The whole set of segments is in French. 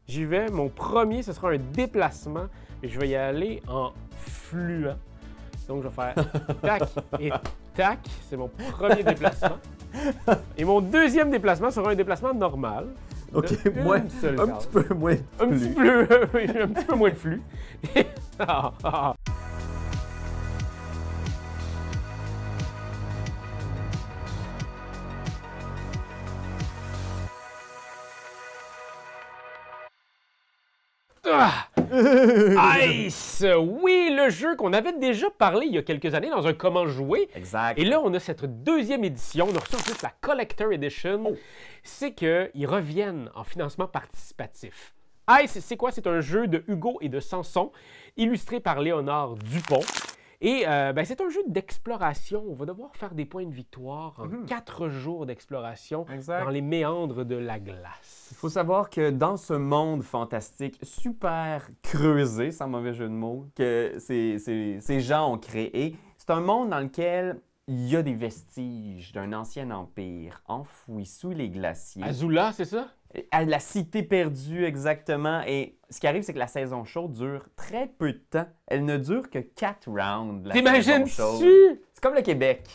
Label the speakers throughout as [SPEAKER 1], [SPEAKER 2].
[SPEAKER 1] J'y vais. Mon premier, ce sera un déplacement. Et je vais y aller en fluent. Donc, je vais faire tac et tac. C'est mon premier déplacement. Et mon deuxième déplacement sera un déplacement normal.
[SPEAKER 2] OK, un petit peu moins de flux.
[SPEAKER 1] Un petit peu moins de flux. Ice! Oui, le jeu qu'on avait déjà parlé il y a quelques années dans un Comment jouer.
[SPEAKER 2] Exact.
[SPEAKER 1] Et là, on a cette deuxième édition. On a reçu en plus la Collector Edition.
[SPEAKER 2] Oh.
[SPEAKER 1] C'est qu'ils reviennent en financement participatif. Ice, c'est quoi? C'est un jeu de Hugo et de Samson, illustré par Léonard Dupont. Et c'est un jeu d'exploration. On va devoir faire des points de victoire en 4 jours d'exploration dans les méandres de la glace.
[SPEAKER 2] Il faut savoir que dans ce monde fantastique, super creusé, sans mauvais jeu de mots, que ces gens ont créé, c'est un monde dans lequel il y a des vestiges d'un ancien empire enfoui sous les glaciers.
[SPEAKER 1] Azula, c'est ça?
[SPEAKER 2] À la cité perdue, exactement. Et ce qui arrive, c'est que la saison chaude dure très peu de temps. Elle ne dure que 4 rounds.
[SPEAKER 1] T'imagines-tu?
[SPEAKER 2] C'est comme le Québec.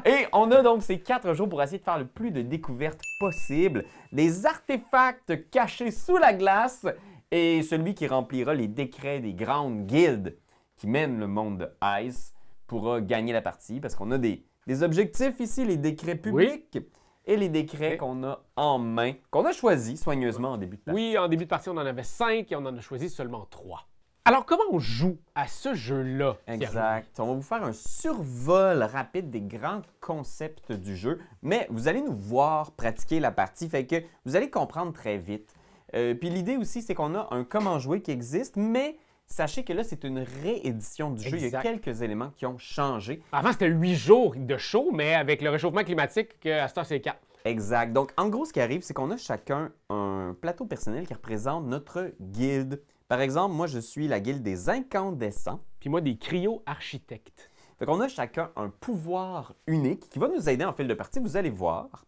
[SPEAKER 2] Et on a donc ces 4 jours pour essayer de faire le plus de découvertes possible, des artefacts cachés sous la glace, et celui qui remplira les décrets des grandes guildes qui mènent le monde de Ice pourra gagner la partie, parce qu'on a des objectifs ici, les décrets publics. Oui. Et les décrets qu'on a en main, qu'on a choisis soigneusement en début de partie.
[SPEAKER 1] Oui, en début de partie, on en avait 5 et on en a choisi seulement 3. Alors, comment on joue à ce jeu-là?
[SPEAKER 2] Exact. On va vous faire un survol rapide des grands concepts du jeu, mais vous allez nous voir pratiquer la partie, fait que vous allez comprendre très vite. Puis l'idée aussi, c'est qu'on a un comment jouer qui existe, mais sachez que là, c'est une réédition du jeu. Il y a quelques éléments qui ont changé.
[SPEAKER 1] Avant, c'était 8 jours de show, mais avec le réchauffement climatique, à ce temps, c'est 4.
[SPEAKER 2] Exact. Donc, en gros, ce qui arrive, c'est qu'on a chacun un plateau personnel qui représente notre guilde. Par exemple, moi, je suis la guilde des incandescents.
[SPEAKER 1] Puis moi, des cryo-architectes.
[SPEAKER 2] Fait qu'on a chacun un pouvoir unique qui va nous aider en fil de partie, vous allez voir.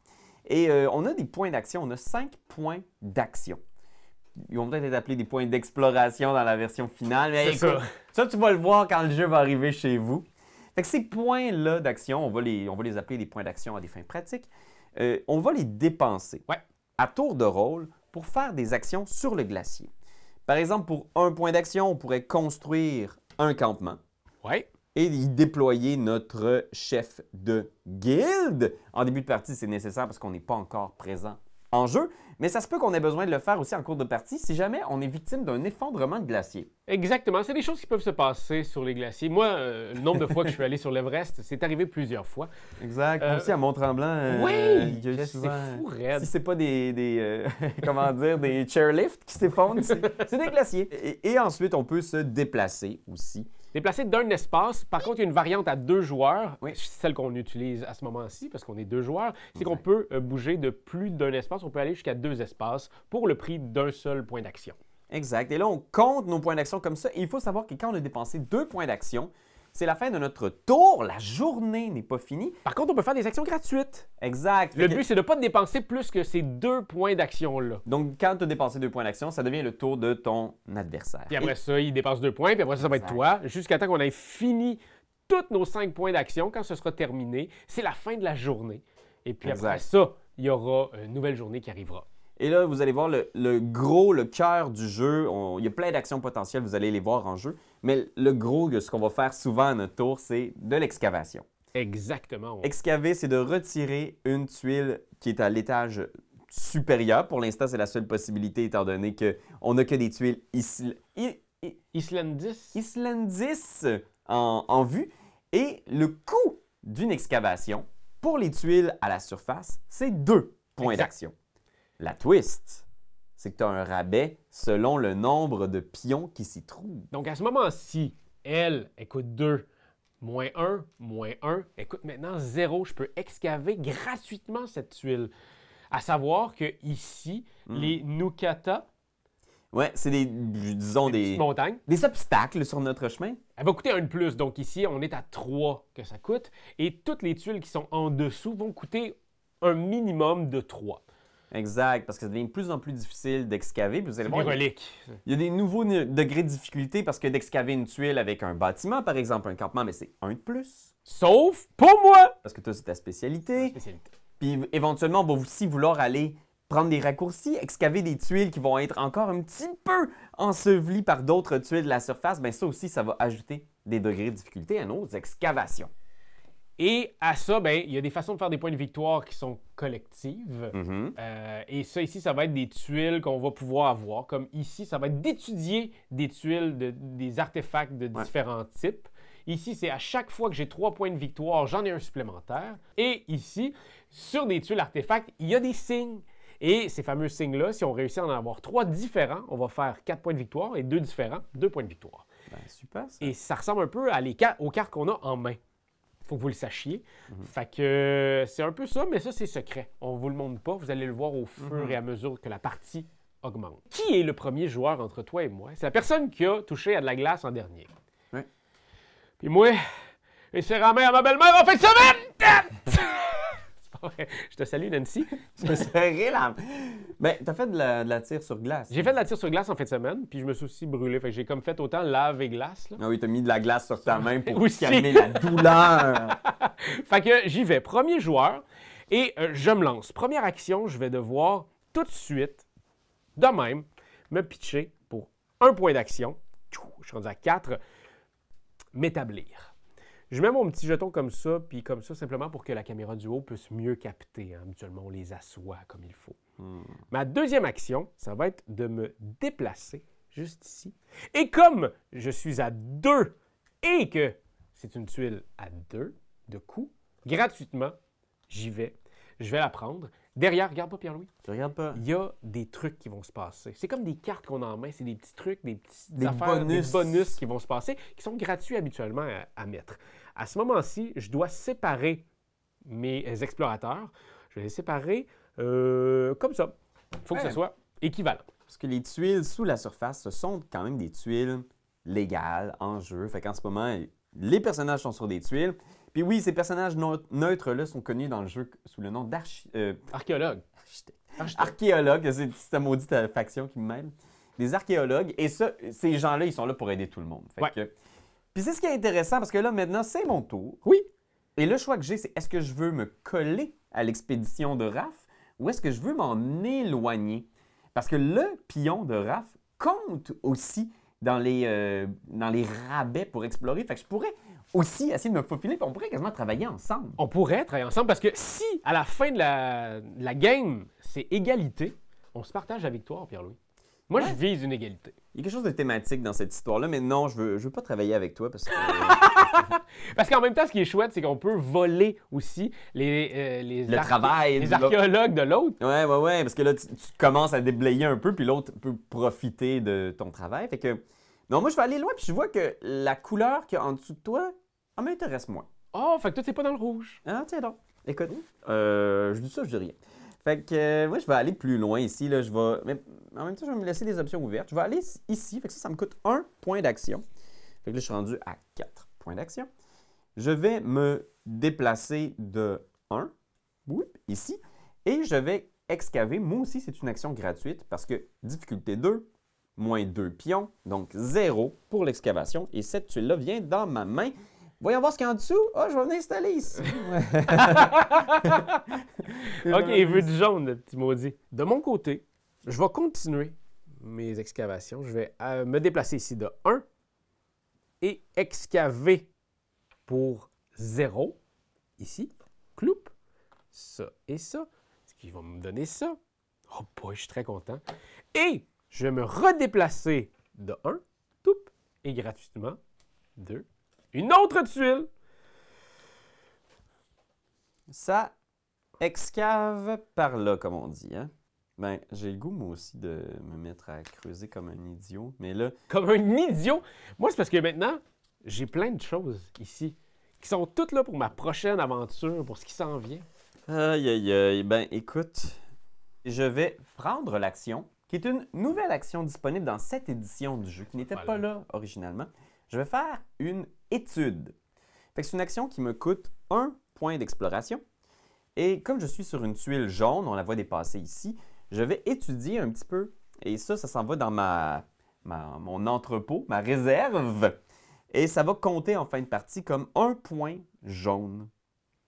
[SPEAKER 2] Et on a des points d'action. On a 5 points d'action. Ils vont peut-être être appelés des points d'exploration dans la version finale. Mais écoute, ça, tu vas le voir quand le jeu va arriver chez vous. Fait que ces points-là d'action, on va les appeler des points d'action à des fins pratiques. On va les dépenser à tour de rôle pour faire des actions sur le glacier. Par exemple, pour un point d'action, on pourrait construire un campement et y déployer notre chef de guilde. En début de partie, c'est nécessaire parce qu'on n'est pas encore présent en jeu, mais ça se peut qu'on ait besoin de le faire aussi en cours de partie si jamais on est victime d'un effondrement de glacier.
[SPEAKER 1] Exactement, c'est des choses qui peuvent se passer sur les glaciers. Moi, le nombre de fois que je suis allé sur l'Everest, c'est arrivé plusieurs fois.
[SPEAKER 2] Exact, aussi à Mont-Tremblant.
[SPEAKER 1] Oui, c'est fou, raide.
[SPEAKER 2] Si c'est pas comment dire, des chairlifts qui s'effondrent, c'est des glaciers. Et ensuite, on peut se déplacer aussi.
[SPEAKER 1] Déplacer d'un espace. Par contre, il y a une variante à 2 joueurs, celle qu'on utilise à ce moment-ci, parce qu'on est 2 joueurs, c'est qu'on peut bouger de plus d'un espace. On peut aller jusqu'à 2 espaces pour le prix d'un seul point d'action.
[SPEAKER 2] Exact. Et là, on compte nos points d'action comme ça. Et il faut savoir que quand on a dépensé 2 points d'action, c'est la fin de notre tour. La journée n'est pas finie.
[SPEAKER 1] Par contre, on peut faire des actions gratuites.
[SPEAKER 2] Exact.
[SPEAKER 1] Le but, c'est de ne pas dépenser plus que ces 2 points d'action-là.
[SPEAKER 2] Donc, quand tu as dépensé 2 points d'action, ça devient le tour de ton adversaire.
[SPEAKER 1] Puis après ça, il dépasse 2 points, puis après ça, ça va être toi, jusqu'à temps qu'on ait fini tous nos 5 points d'action. Quand ce sera terminé, c'est la fin de la journée. Et puis après ça, il y aura une nouvelle journée qui arrivera.
[SPEAKER 2] Et là, vous allez voir le cœur du jeu. Il y a plein d'actions potentielles, vous allez les voir en jeu. Mais le gros de ce qu'on va faire souvent à notre tour, c'est de l'excavation.
[SPEAKER 1] Exactement.
[SPEAKER 2] Excaver, c'est de retirer une tuile qui est à l'étage supérieur. Pour l'instant, c'est la seule possibilité, étant donné qu'on n'a que des tuiles Islandis en vue. Et le coût d'une excavation pour les tuiles à la surface, c'est 2 points d'action. La twist, c'est que tu as un rabais selon le nombre de pions qui s'y trouvent.
[SPEAKER 1] Donc, à ce moment-ci, elle coûte 2, moins 1, elle coûte maintenant 0. Je peux excaver gratuitement cette tuile. À savoir que ici, les Nukata,
[SPEAKER 2] c'est des
[SPEAKER 1] montagnes,
[SPEAKER 2] des obstacles sur notre chemin.
[SPEAKER 1] Elle va coûter 1 de plus. Donc ici, on est à 3 que ça coûte. Et toutes les tuiles qui sont en dessous vont coûter un minimum de 3.
[SPEAKER 2] Exact, parce que ça devient de plus en plus difficile d'excaver. Puis vous allez
[SPEAKER 1] C'est des
[SPEAKER 2] voir,
[SPEAKER 1] reliques.
[SPEAKER 2] il y a des nouveaux degrés de difficulté parce que d'excaver une tuile avec un bâtiment, par exemple, un campement, mais c'est un de plus.
[SPEAKER 1] Sauf pour moi!
[SPEAKER 2] Parce que toi, c'est ta spécialité.
[SPEAKER 1] Spécialité.
[SPEAKER 2] Puis éventuellement, on va aussi vouloir aller prendre des raccourcis, excaver des tuiles qui vont être encore un petit peu ensevelies par d'autres tuiles de la surface. Bien, ça aussi, ça va ajouter des degrés de difficulté à nos excavations.
[SPEAKER 1] Et à ça, ben, il y a des façons de faire des points de victoire qui sont collectives.
[SPEAKER 2] Mhm.
[SPEAKER 1] Et ça, ici, ça va être des tuiles qu'on va pouvoir avoir. Comme ici, ça va être d'étudier des tuiles, des artefacts de différents types. Ici, c'est à chaque fois que j'ai 3 points de victoire, j'en ai un supplémentaire. Et ici, sur des tuiles artefacts, il y a des signes. Et ces fameux signes-là, si on réussit à en avoir 3 différents, on va faire 4 points de victoire et 2 différents, 2 points de victoire.
[SPEAKER 2] Ben, super, ça.
[SPEAKER 1] Et ça ressemble un peu aux cartes qu'on a en main. Il faut que vous le sachiez. Fait que c'est un peu ça, mais ça, c'est secret. On ne vous le montre pas. Vous allez le voir au fur et à mesure que la partie augmente. Qui est le premier joueur entre toi et moi? C'est la personne qui a touché à de la glace en dernier.
[SPEAKER 2] Ouais.
[SPEAKER 1] Puis moi, j'ai serré la main à ma belle-mère en fin de semaine! C'est pas vrai. Je te salue, Nancy.
[SPEAKER 2] Tu me serrais la... Ben, t'as fait de la tire sur glace.
[SPEAKER 1] J'ai fait de la tire sur glace en fin de semaine, puis je me suis aussi brûlé. Fait que j'ai comme fait autant lave et glace. Là.
[SPEAKER 2] Ah oui, t'as mis de la glace sur ta main pour
[SPEAKER 1] Aussi.
[SPEAKER 2] calmer la douleur.
[SPEAKER 1] Fait que j'y vais. Premier joueur, et je me lance. Première action, je vais devoir tout de suite, de même, me pitcher pour 1 point d'action. Je suis rendu à 4. M'établir. Je mets mon petit jeton comme ça, puis comme ça, simplement pour que la caméra du haut puisse mieux capter. Hein. Habituellement, on les assoit comme il faut. Ma deuxième action, ça va être de me déplacer juste ici. Et comme je suis à 2 et que c'est une tuile à 2 de coups, gratuitement, j'y vais. Je vais la prendre. Derrière, regarde pas Pierre-Louis,
[SPEAKER 2] Tu regardes pas.
[SPEAKER 1] il y a des trucs qui vont se passer. C'est comme des cartes qu'on a en main, c'est des petits trucs, des petites
[SPEAKER 2] Des
[SPEAKER 1] affaires,
[SPEAKER 2] bonus.
[SPEAKER 1] des bonus qui vont se passer, qui sont gratuits habituellement à mettre. À ce moment-ci, je dois séparer mes explorateurs. Je vais les séparer comme ça. Il faut que ce soit équivalent.
[SPEAKER 2] Parce que les tuiles sous la surface, ce sont quand même des tuiles légales en jeu. Fait qu'en ce moment, les personnages sont sur des tuiles. Puis oui, ces personnages neutres-là sont connus dans le jeu sous le nom
[SPEAKER 1] Archéologue.
[SPEAKER 2] archéologues. C'est ta maudite faction qui me mêle. Des archéologues. Et ça, ces gens-là, ils sont là pour aider tout le monde. Fait que... Puis c'est ce qui est intéressant parce que là, maintenant, c'est mon tour.
[SPEAKER 1] Oui.
[SPEAKER 2] Et le choix que j'ai, c'est est-ce que je veux me coller à l'expédition de Raph ou est-ce que je veux m'en éloigner? Parce que le pion de Raph compte aussi dans les rabais pour explorer. Fait que je pourrais aussi essayer de me faufiler, puis on pourrait quasiment travailler ensemble.
[SPEAKER 1] On pourrait travailler ensemble parce que si, à la fin de la game, c'est égalité, on se partage la victoire, Pierre-Louis. Moi, je vise une égalité.
[SPEAKER 2] Il y a quelque chose de thématique dans cette histoire-là, mais non, je veux pas travailler avec toi parce que...
[SPEAKER 1] Parce qu'en même temps, ce qui est chouette, c'est qu'on peut voler aussi les archéologues de l'autre.
[SPEAKER 2] Ouais, parce que là, tu commences à déblayer un peu, puis l'autre peut profiter de ton travail. Fait que... Non, moi, je vais aller loin, puis je vois que la couleur qu'il y a en dessous de toi, elle m'intéresse moins.
[SPEAKER 1] Oh, fait que toi, c'est pas dans le rouge.
[SPEAKER 2] Ah, tiens donc. Écoute, je dis ça, je dis rien. Fait que moi, je vais aller plus loin ici. Là, mais en même temps, je vais me laisser des options ouvertes. Je vais aller ici. Fait que ça me coûte 1 point d'action. Fait que là, je suis rendu à 4 points d'action. Je vais me déplacer de 1, ici, et je vais excaver. Moi aussi, c'est une action gratuite parce que difficulté 2, moins 2 pions, donc 0 pour l'excavation. Et cette tuile-là vient dans ma main. Voyons voir ce qu'il y a en dessous. Ah, je vais l'installer ici.
[SPEAKER 1] OK, il veut du jaune, le petit maudit. De mon côté, je vais continuer mes excavations. Je vais me déplacer ici de 1 et excaver pour 0. Ici, cloup. Ça et ça. Ce qui va me donner ça. Oh boy, je suis très content. Et je vais me redéplacer de 1, toup, et gratuitement, 2. Une autre tuile.
[SPEAKER 2] Ça excave par là, comme on dit. Hein? Ben, j'ai le goût, moi aussi, de me mettre à creuser comme un idiot. Mais là...
[SPEAKER 1] Comme un idiot? Moi, c'est parce que maintenant, j'ai plein de choses ici qui sont toutes là pour ma prochaine aventure, pour ce qui s'en vient.
[SPEAKER 2] Aïe. Ben, écoute, je vais prendre l'action, qui est une nouvelle action disponible dans cette édition du jeu, qui n'était pas là originalement. Je vais faire une étude. Fait que c'est une action qui me coûte 1 point d'exploration. Et comme je suis sur une tuile jaune, on la voit dépasser ici, je vais étudier un petit peu. Et ça s'en va dans mon entrepôt, ma réserve. Et ça va compter en fin de partie comme un point jaune.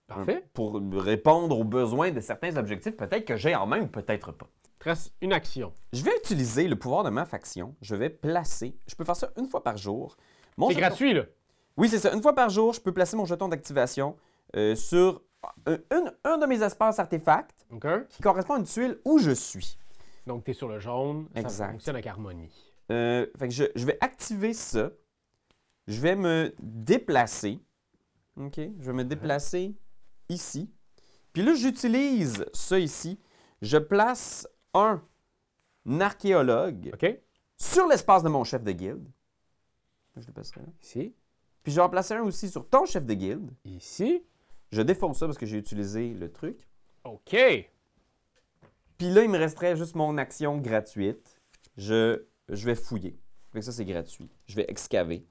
[SPEAKER 1] Parfait.
[SPEAKER 2] Pour répondre aux besoins de certains objectifs, peut-être que j'ai en main ou peut-être pas.
[SPEAKER 1] Il te reste une action.
[SPEAKER 2] Je vais utiliser le pouvoir de ma faction. Je vais placer, je peux faire ça une fois par jour.
[SPEAKER 1] C'est gratuit, là.
[SPEAKER 2] Oui, c'est ça. Une fois par jour, je peux placer mon jeton d'activation sur un de mes espaces artefacts
[SPEAKER 1] OK.
[SPEAKER 2] qui correspond à une tuile où je suis.
[SPEAKER 1] Donc, tu es sur le jaune. Ça
[SPEAKER 2] Exact.
[SPEAKER 1] fonctionne avec harmonie.
[SPEAKER 2] Fait que je vais activer ça. Je vais me déplacer. OK? Je vais me déplacer ici. Puis là, j'utilise ça ici. Je place un archéologue
[SPEAKER 1] OK?
[SPEAKER 2] sur l'espace de mon chef de guilde. Je le passerai là.
[SPEAKER 1] Ici.
[SPEAKER 2] Puis je vais en placer un aussi sur ton chef de guilde.
[SPEAKER 1] Ici.
[SPEAKER 2] Je défausse ça parce que j'ai utilisé le truc.
[SPEAKER 1] OK.
[SPEAKER 2] Puis là, il me resterait juste mon action gratuite. Je vais fouiller. Fait que ça, c'est gratuit. Je vais excaver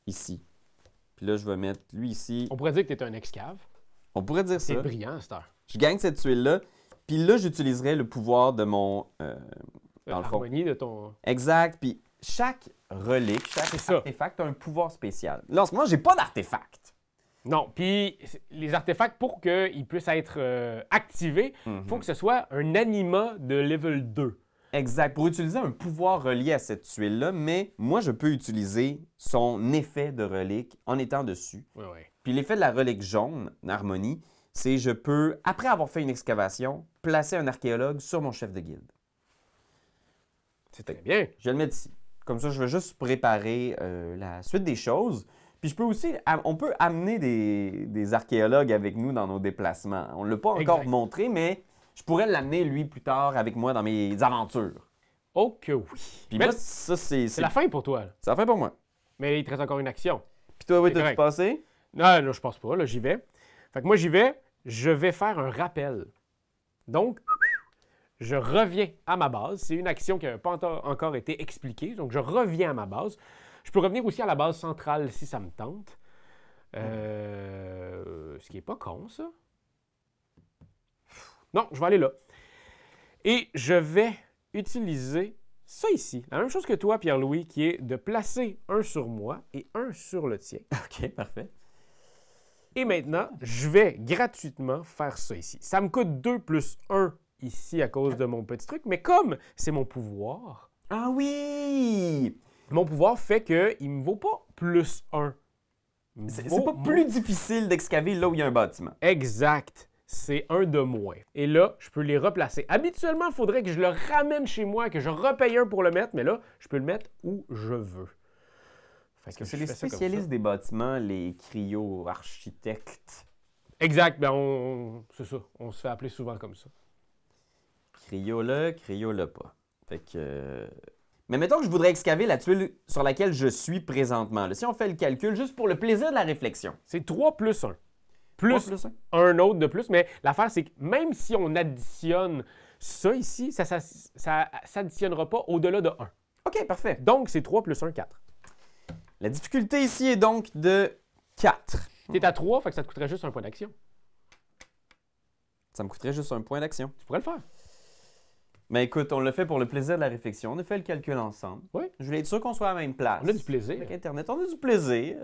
[SPEAKER 2] ici. Puis là, je vais mettre lui ici.
[SPEAKER 1] On pourrait dire que tu es un excave.
[SPEAKER 2] On pourrait dire
[SPEAKER 1] C'est
[SPEAKER 2] ça.
[SPEAKER 1] brillant, à cette heure.
[SPEAKER 2] Je gagne cette tuile-là. Puis là, j'utiliserai le pouvoir de mon... dans le fond.
[SPEAKER 1] L'harmonie de ton...
[SPEAKER 2] Exact. Puis chaque relique, chaque
[SPEAKER 1] C'est ça.
[SPEAKER 2] artefact a un pouvoir spécial. Là, en ce moment, j'ai pas d'artefact.
[SPEAKER 1] Non, puis les artefacts, pour qu'ils puissent être activés, il faut que ce soit un anima de level 2.
[SPEAKER 2] Exact. Pour utiliser un pouvoir relié à cette tuile-là, mais moi, je peux utiliser son effet de relique en étant dessus.
[SPEAKER 1] Oui, oui.
[SPEAKER 2] Puis l'effet de la relique jaune, Harmonie, c'est je peux, après avoir fait une excavation, placer un archéologue sur mon chef de guilde.
[SPEAKER 1] C'est très bien.
[SPEAKER 2] Je vais le mettre ici. Comme ça, je vais juste préparer la suite des choses. Puis je peux aussi, on peut amener des archéologues avec nous dans nos déplacements. On ne l'a pas encore
[SPEAKER 1] Exact.
[SPEAKER 2] montré, mais je pourrais l'amener, lui, plus tard avec moi dans mes aventures.
[SPEAKER 1] Oh que oui.
[SPEAKER 2] Puis
[SPEAKER 1] Mais
[SPEAKER 2] moi, ça, c'est
[SPEAKER 1] c'est la fin pour toi. Là.
[SPEAKER 2] ça fait pour moi.
[SPEAKER 1] Mais il te reste encore une action.
[SPEAKER 2] Puis toi, oui,
[SPEAKER 1] C'est
[SPEAKER 2] t'as-tu
[SPEAKER 1] correct.
[SPEAKER 2] passé?
[SPEAKER 1] Non, là, je pense pas. Là, j'y vais. Fait que moi, j'y vais. Je vais faire un rappel. Donc, je reviens à ma base. C'est une action qui n'a pas encore été expliquée. Donc, je reviens à ma base. Je peux revenir aussi à la base centrale si ça me tente. Ce qui n'est pas con, ça. Non, je vais aller là. Et je vais utiliser ça ici. La même chose que toi, Pierre-Louis, qui est de placer un sur moi et un sur le tien.
[SPEAKER 2] OK, parfait.
[SPEAKER 1] Et maintenant, je vais gratuitement faire ça ici. Ça me coûte 2 plus 1 ici à cause de mon petit truc, mais comme c'est mon pouvoir,
[SPEAKER 2] Ah oui!
[SPEAKER 1] mon pouvoir fait qu'il ne me vaut pas plus 1.
[SPEAKER 2] C'est pas plus difficile d'excaver là où il y a un bâtiment.
[SPEAKER 1] Exact. C'est un de moins. Et là, je peux les replacer. Habituellement, il faudrait que je le ramène chez moi, que je repaye un pour le mettre, mais là, je peux le mettre où je veux. Fait que
[SPEAKER 2] C'est
[SPEAKER 1] je
[SPEAKER 2] les
[SPEAKER 1] fais ça comme
[SPEAKER 2] spécialistes
[SPEAKER 1] ça.
[SPEAKER 2] des bâtiments, les cryo-architectes.
[SPEAKER 1] Exact. Ben, c'est ça. On se fait appeler souvent comme ça.
[SPEAKER 2] Cryo-le pas. Fait que... Mais mettons que je voudrais excaver la tuile sur laquelle je suis présentement. Là, si on fait le calcul, juste pour le plaisir de la réflexion.
[SPEAKER 1] C'est 3 plus 1.
[SPEAKER 2] 3
[SPEAKER 1] Plus
[SPEAKER 2] un.
[SPEAKER 1] un autre de plus, mais l'affaire, c'est que même si on additionne ça ici, ça s'additionnera pas au-delà de 1.
[SPEAKER 2] OK, parfait.
[SPEAKER 1] Donc, c'est 3 plus 1, 4.
[SPEAKER 2] La difficulté ici est donc de 4.
[SPEAKER 1] Tu es à 3, fait que ça te coûterait juste un point d'action.
[SPEAKER 2] Ça me coûterait juste un point d'action.
[SPEAKER 1] Tu pourrais le faire.
[SPEAKER 2] Mais écoute, on l'a fait pour le plaisir de la réflexion. On a fait le calcul ensemble.
[SPEAKER 1] Oui.
[SPEAKER 2] Je voulais être sûr qu'on soit à la même place.
[SPEAKER 1] On a du plaisir.
[SPEAKER 2] Avec Internet, on a du plaisir.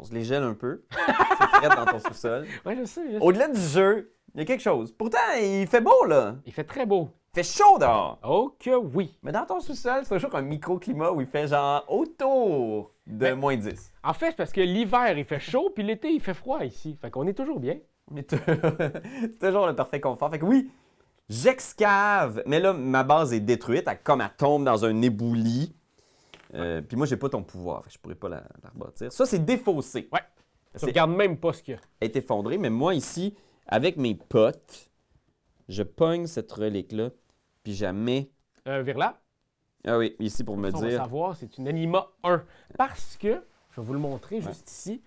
[SPEAKER 2] On se les gèle un peu. C'est frais dans ton sous-sol.
[SPEAKER 1] Oui, je sais.
[SPEAKER 2] Au-delà du jeu, il y a quelque chose. Pourtant, il fait beau, là.
[SPEAKER 1] Il fait très beau.
[SPEAKER 2] Il fait chaud dehors.
[SPEAKER 1] Oh que oui.
[SPEAKER 2] Mais dans ton sous-sol, c'est toujours un microclimat où il fait genre autour de
[SPEAKER 1] Ben-
[SPEAKER 2] moins 10.
[SPEAKER 1] En fait, c'est parce que l'hiver, il fait chaud, puis l'été, il fait froid ici. Fait qu'on est toujours bien.
[SPEAKER 2] On est toujours le parfait confort. Fait que oui, j'excave. Mais là, ma base est détruite. Comme elle tombe dans un ébouli. Puis moi, j'ai pas ton pouvoir. Fait que je pourrais pas la rebâtir. Ça, c'est défaussé.
[SPEAKER 1] Ouais. Tu
[SPEAKER 2] C'est
[SPEAKER 1] regardes même pas ce qu'il y a.
[SPEAKER 2] est effondré. Mais moi, ici, avec mes potes, je pogne cette relique-là. Puis je la mets...
[SPEAKER 1] Vers là,
[SPEAKER 2] Ah oui, ici pour me
[SPEAKER 1] on va
[SPEAKER 2] dire...
[SPEAKER 1] savoir, c'est une Anima 1. Parce que, je vais vous le montrer juste ici,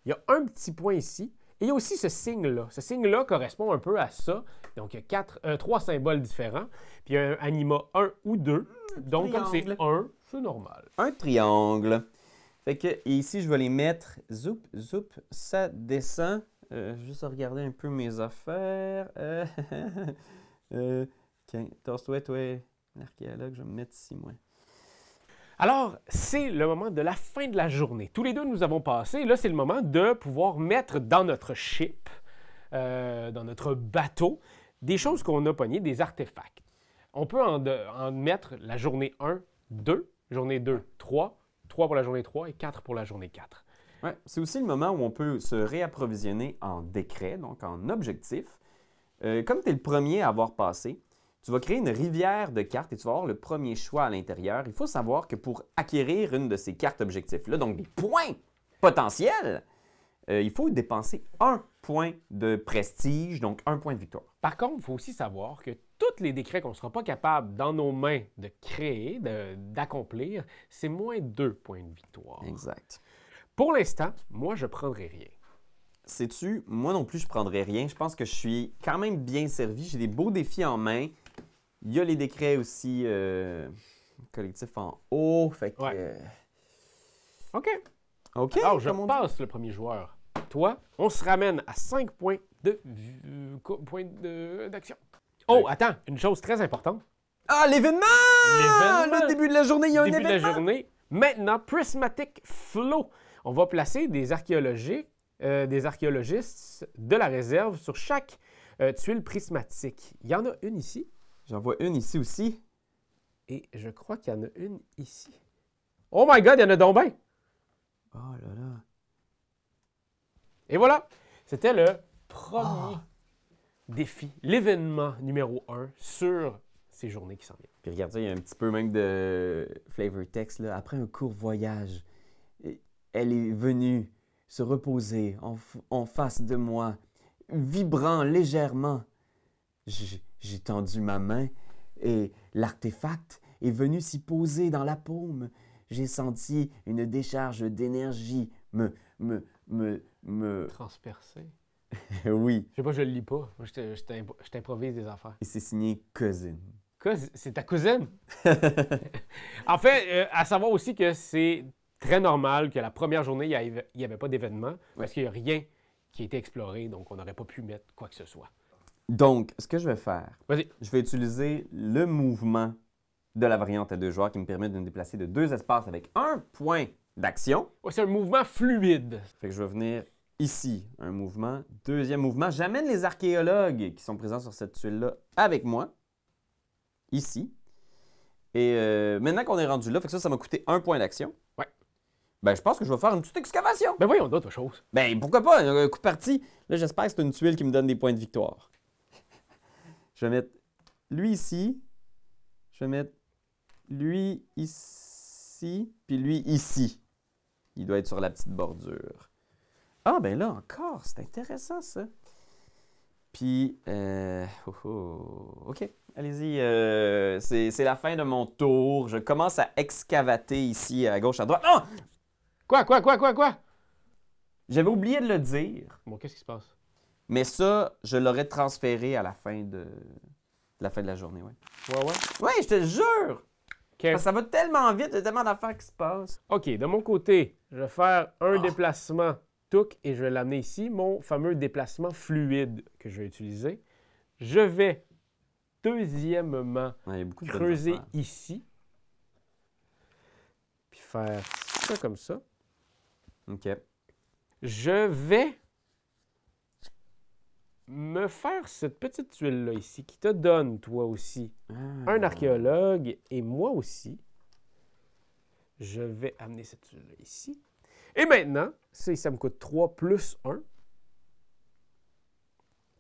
[SPEAKER 1] il y a un petit point ici. Et il y a aussi ce signe-là. Ce signe-là correspond un peu à ça. Donc, il y a 3 symboles différents. Puis, il y a un Anima 1 ou 2. Donc, comme c'est
[SPEAKER 2] triangle.
[SPEAKER 1] 1, c'est normal.
[SPEAKER 2] Un triangle. Fait que et ici, je vais les mettre. Zoup, zoup, ça descend. Juste à regarder un peu mes affaires. Tiens, tasse-toi, toi, l'archéologue, je vais me mettre ici, moi.
[SPEAKER 1] Alors, c'est le moment de la fin de la journée. Tous les deux, nous avons passé. Là, c'est le moment de pouvoir mettre dans notre ship, dans notre bateau, des choses qu'on a pognées, des artefacts. On peut en mettre la journée 1, 2, journée 2, 3, 3 pour la journée 3 et 4 pour la journée 4.
[SPEAKER 2] Ouais, c'est aussi le moment où on peut se réapprovisionner en décret, donc en objectif. Comme tu es le premier à avoir passé, tu vas créer une rivière de cartes et tu vas avoir le premier choix à l'intérieur. Il faut savoir que pour acquérir une de ces cartes objectifs-là, donc des points potentiels, il faut dépenser 1 point de prestige, donc 1 point de victoire.
[SPEAKER 1] Par contre, il faut aussi savoir que tous les décrets qu'on ne sera pas capable dans nos mains de créer, d'accomplir, c'est moins 2 points de victoire.
[SPEAKER 2] Exact.
[SPEAKER 1] Pour l'instant, moi, je ne prendrai rien.
[SPEAKER 2] Sais-tu, moi non plus, je ne prendrai rien. Je pense que je suis quand même bien servi. J'ai des beaux défis en main. Il y a les décrets aussi collectifs en haut. Fait que,
[SPEAKER 1] Ouais. OK.
[SPEAKER 2] OK.
[SPEAKER 1] Alors, je
[SPEAKER 2] comme on dit.
[SPEAKER 1] passe le premier joueur. Toi, on se ramène à 5 points d'action. Oh, attends, une chose très importante.
[SPEAKER 2] Ah, l'événement!
[SPEAKER 1] L'événement!
[SPEAKER 2] Le début de la journée, il y a un
[SPEAKER 1] Début de
[SPEAKER 2] événement.
[SPEAKER 1] la journée. Maintenant, Prismatic Flow. On va placer des archéologistes de la réserve sur chaque tuile prismatique. Il y en a une ici
[SPEAKER 2] J'en vois une ici aussi.
[SPEAKER 1] et je crois qu'il y en a une ici. Oh my God, il y en a donc bien!
[SPEAKER 2] Oh là là.
[SPEAKER 1] Et voilà, c'était le premier défi, l'événement numéro 1 sur ces journées qui s'en viennent.
[SPEAKER 2] Puis regarde ça, il y a un petit peu même de flavor text. Là. Après un court voyage, elle est venue se reposer en face de moi, vibrant légèrement. J'ai tendu ma main et l'artefact est venu s'y poser dans la paume. J'ai senti une décharge d'énergie me...
[SPEAKER 1] Transpercé.
[SPEAKER 2] Oui,
[SPEAKER 1] Je sais pas, je le lis pas. Moi, je t'improvise des affaires.
[SPEAKER 2] et c'est signé Cousin.
[SPEAKER 1] C'est ta cousine? En fait, à savoir aussi que c'est très normal que la première journée, il n'y avait pas d'événement parce qu'il n'y a rien qui a été exploré, donc on n'aurait pas pu mettre quoi que ce soit.
[SPEAKER 2] Donc, ce que je vais faire,
[SPEAKER 1] Vas-y.
[SPEAKER 2] je vais utiliser le mouvement de la variante à 2 joueurs qui me permet de me déplacer de 2 espaces avec 1 point d'action.
[SPEAKER 1] Ouais, c'est un mouvement fluide.
[SPEAKER 2] Fait que je vais venir ici, un mouvement. Deuxième mouvement, j'amène les archéologues qui sont présents sur cette tuile-là avec moi. Ici. Et maintenant qu'on est rendu là, fait que ça m'a coûté 1 point d'action.
[SPEAKER 1] Ouais.
[SPEAKER 2] Ben, je pense que je vais faire une petite excavation.
[SPEAKER 1] Ben voyons d'autres choses.
[SPEAKER 2] Ben, pourquoi pas? Un coup de partie. Là, j'espère que c'est une tuile qui me donne des points de victoire. Je vais mettre lui ici. Je vais mettre lui ici. Puis lui ici. Il doit être sur la petite bordure. Ah, ben là encore, c'est intéressant ça. Puis, OK, allez-y. C'est la fin de mon tour. Je commence à excavater ici, à gauche, à droite. Ah!
[SPEAKER 1] Quoi?
[SPEAKER 2] J'avais oublié de le dire,
[SPEAKER 1] Bon, qu'est-ce qui se passe?
[SPEAKER 2] mais ça, je l'aurais transféré à la fin de la journée, ouais.
[SPEAKER 1] Ouais.
[SPEAKER 2] Ouais, je te le jure!
[SPEAKER 1] OK.
[SPEAKER 2] Parce que ça va tellement vite, il y a tellement d'affaires qui se passent.
[SPEAKER 1] OK, de mon côté, je vais faire un déplacement touc et je vais l'amener ici, mon fameux déplacement fluide que je vais utiliser. Je vais, deuxièmement,
[SPEAKER 2] Ouais, il y a beaucoup de bonnes
[SPEAKER 1] creuser
[SPEAKER 2] affaires.
[SPEAKER 1] ici, puis faire ça comme ça.
[SPEAKER 2] OK.
[SPEAKER 1] Je vais me faire cette petite tuile-là ici qui te donne, toi aussi, un archéologue et moi aussi. Je vais amener cette tuile-là ici. Et maintenant, ça me coûte 3 plus 1.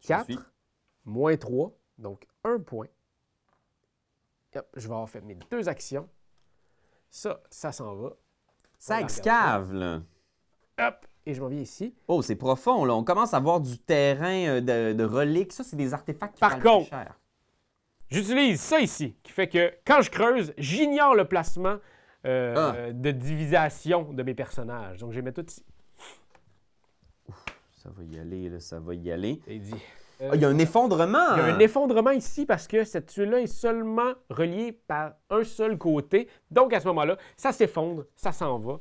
[SPEAKER 2] Je
[SPEAKER 1] 4
[SPEAKER 2] suis.
[SPEAKER 1] moins 3, donc 1 point. Hop, je vais avoir fait mes 2 actions. Ça s'en va.
[SPEAKER 2] Ça
[SPEAKER 1] Voilà,
[SPEAKER 2] excave, là.
[SPEAKER 1] Hop, et je m'en viens ici.
[SPEAKER 2] Oh, c'est profond, là. On commence à voir du terrain de reliques. Ça, c'est des artefacts qui
[SPEAKER 1] Par
[SPEAKER 2] valent
[SPEAKER 1] contre,
[SPEAKER 2] plus cher.
[SPEAKER 1] J'utilise ça ici, qui fait que quand je creuse, j'ignore le placement de divisation de mes personnages. Donc, je les mets tout ici.
[SPEAKER 2] Ça va y aller, là. Ça va y aller.
[SPEAKER 1] C'est dit.
[SPEAKER 2] Ah, il y a un effondrement!
[SPEAKER 1] Il y a un effondrement ici parce que cette tuile-là est seulement reliée par un seul côté. Donc, à ce moment-là, ça s'effondre, ça s'en va.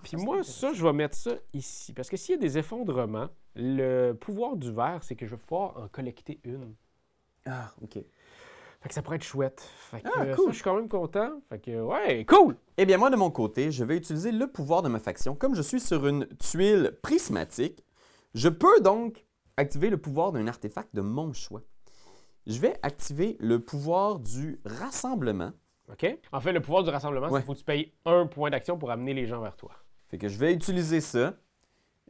[SPEAKER 1] Puis moi, ça, je vais mettre ça ici. Parce que s'il y a des effondrements, le pouvoir du verre, c'est que je vais pouvoir en collecter une.
[SPEAKER 2] Ah, OK.
[SPEAKER 1] Fait que ça pourrait être chouette. Fait que
[SPEAKER 2] cool.
[SPEAKER 1] ça, je suis quand même content. Fait que, ouais, cool!
[SPEAKER 2] Eh bien, moi, de mon côté, je vais utiliser le pouvoir de ma faction. Comme je suis sur une tuile prismatique, je peux donc activer le pouvoir d'un artefact de mon choix. Je vais activer le pouvoir du rassemblement.
[SPEAKER 1] OK? En fait, le pouvoir du rassemblement, c'est
[SPEAKER 2] Ouais.
[SPEAKER 1] qu'il faut que tu payes un point d'action pour amener les gens vers toi.
[SPEAKER 2] Fait que je vais utiliser ça.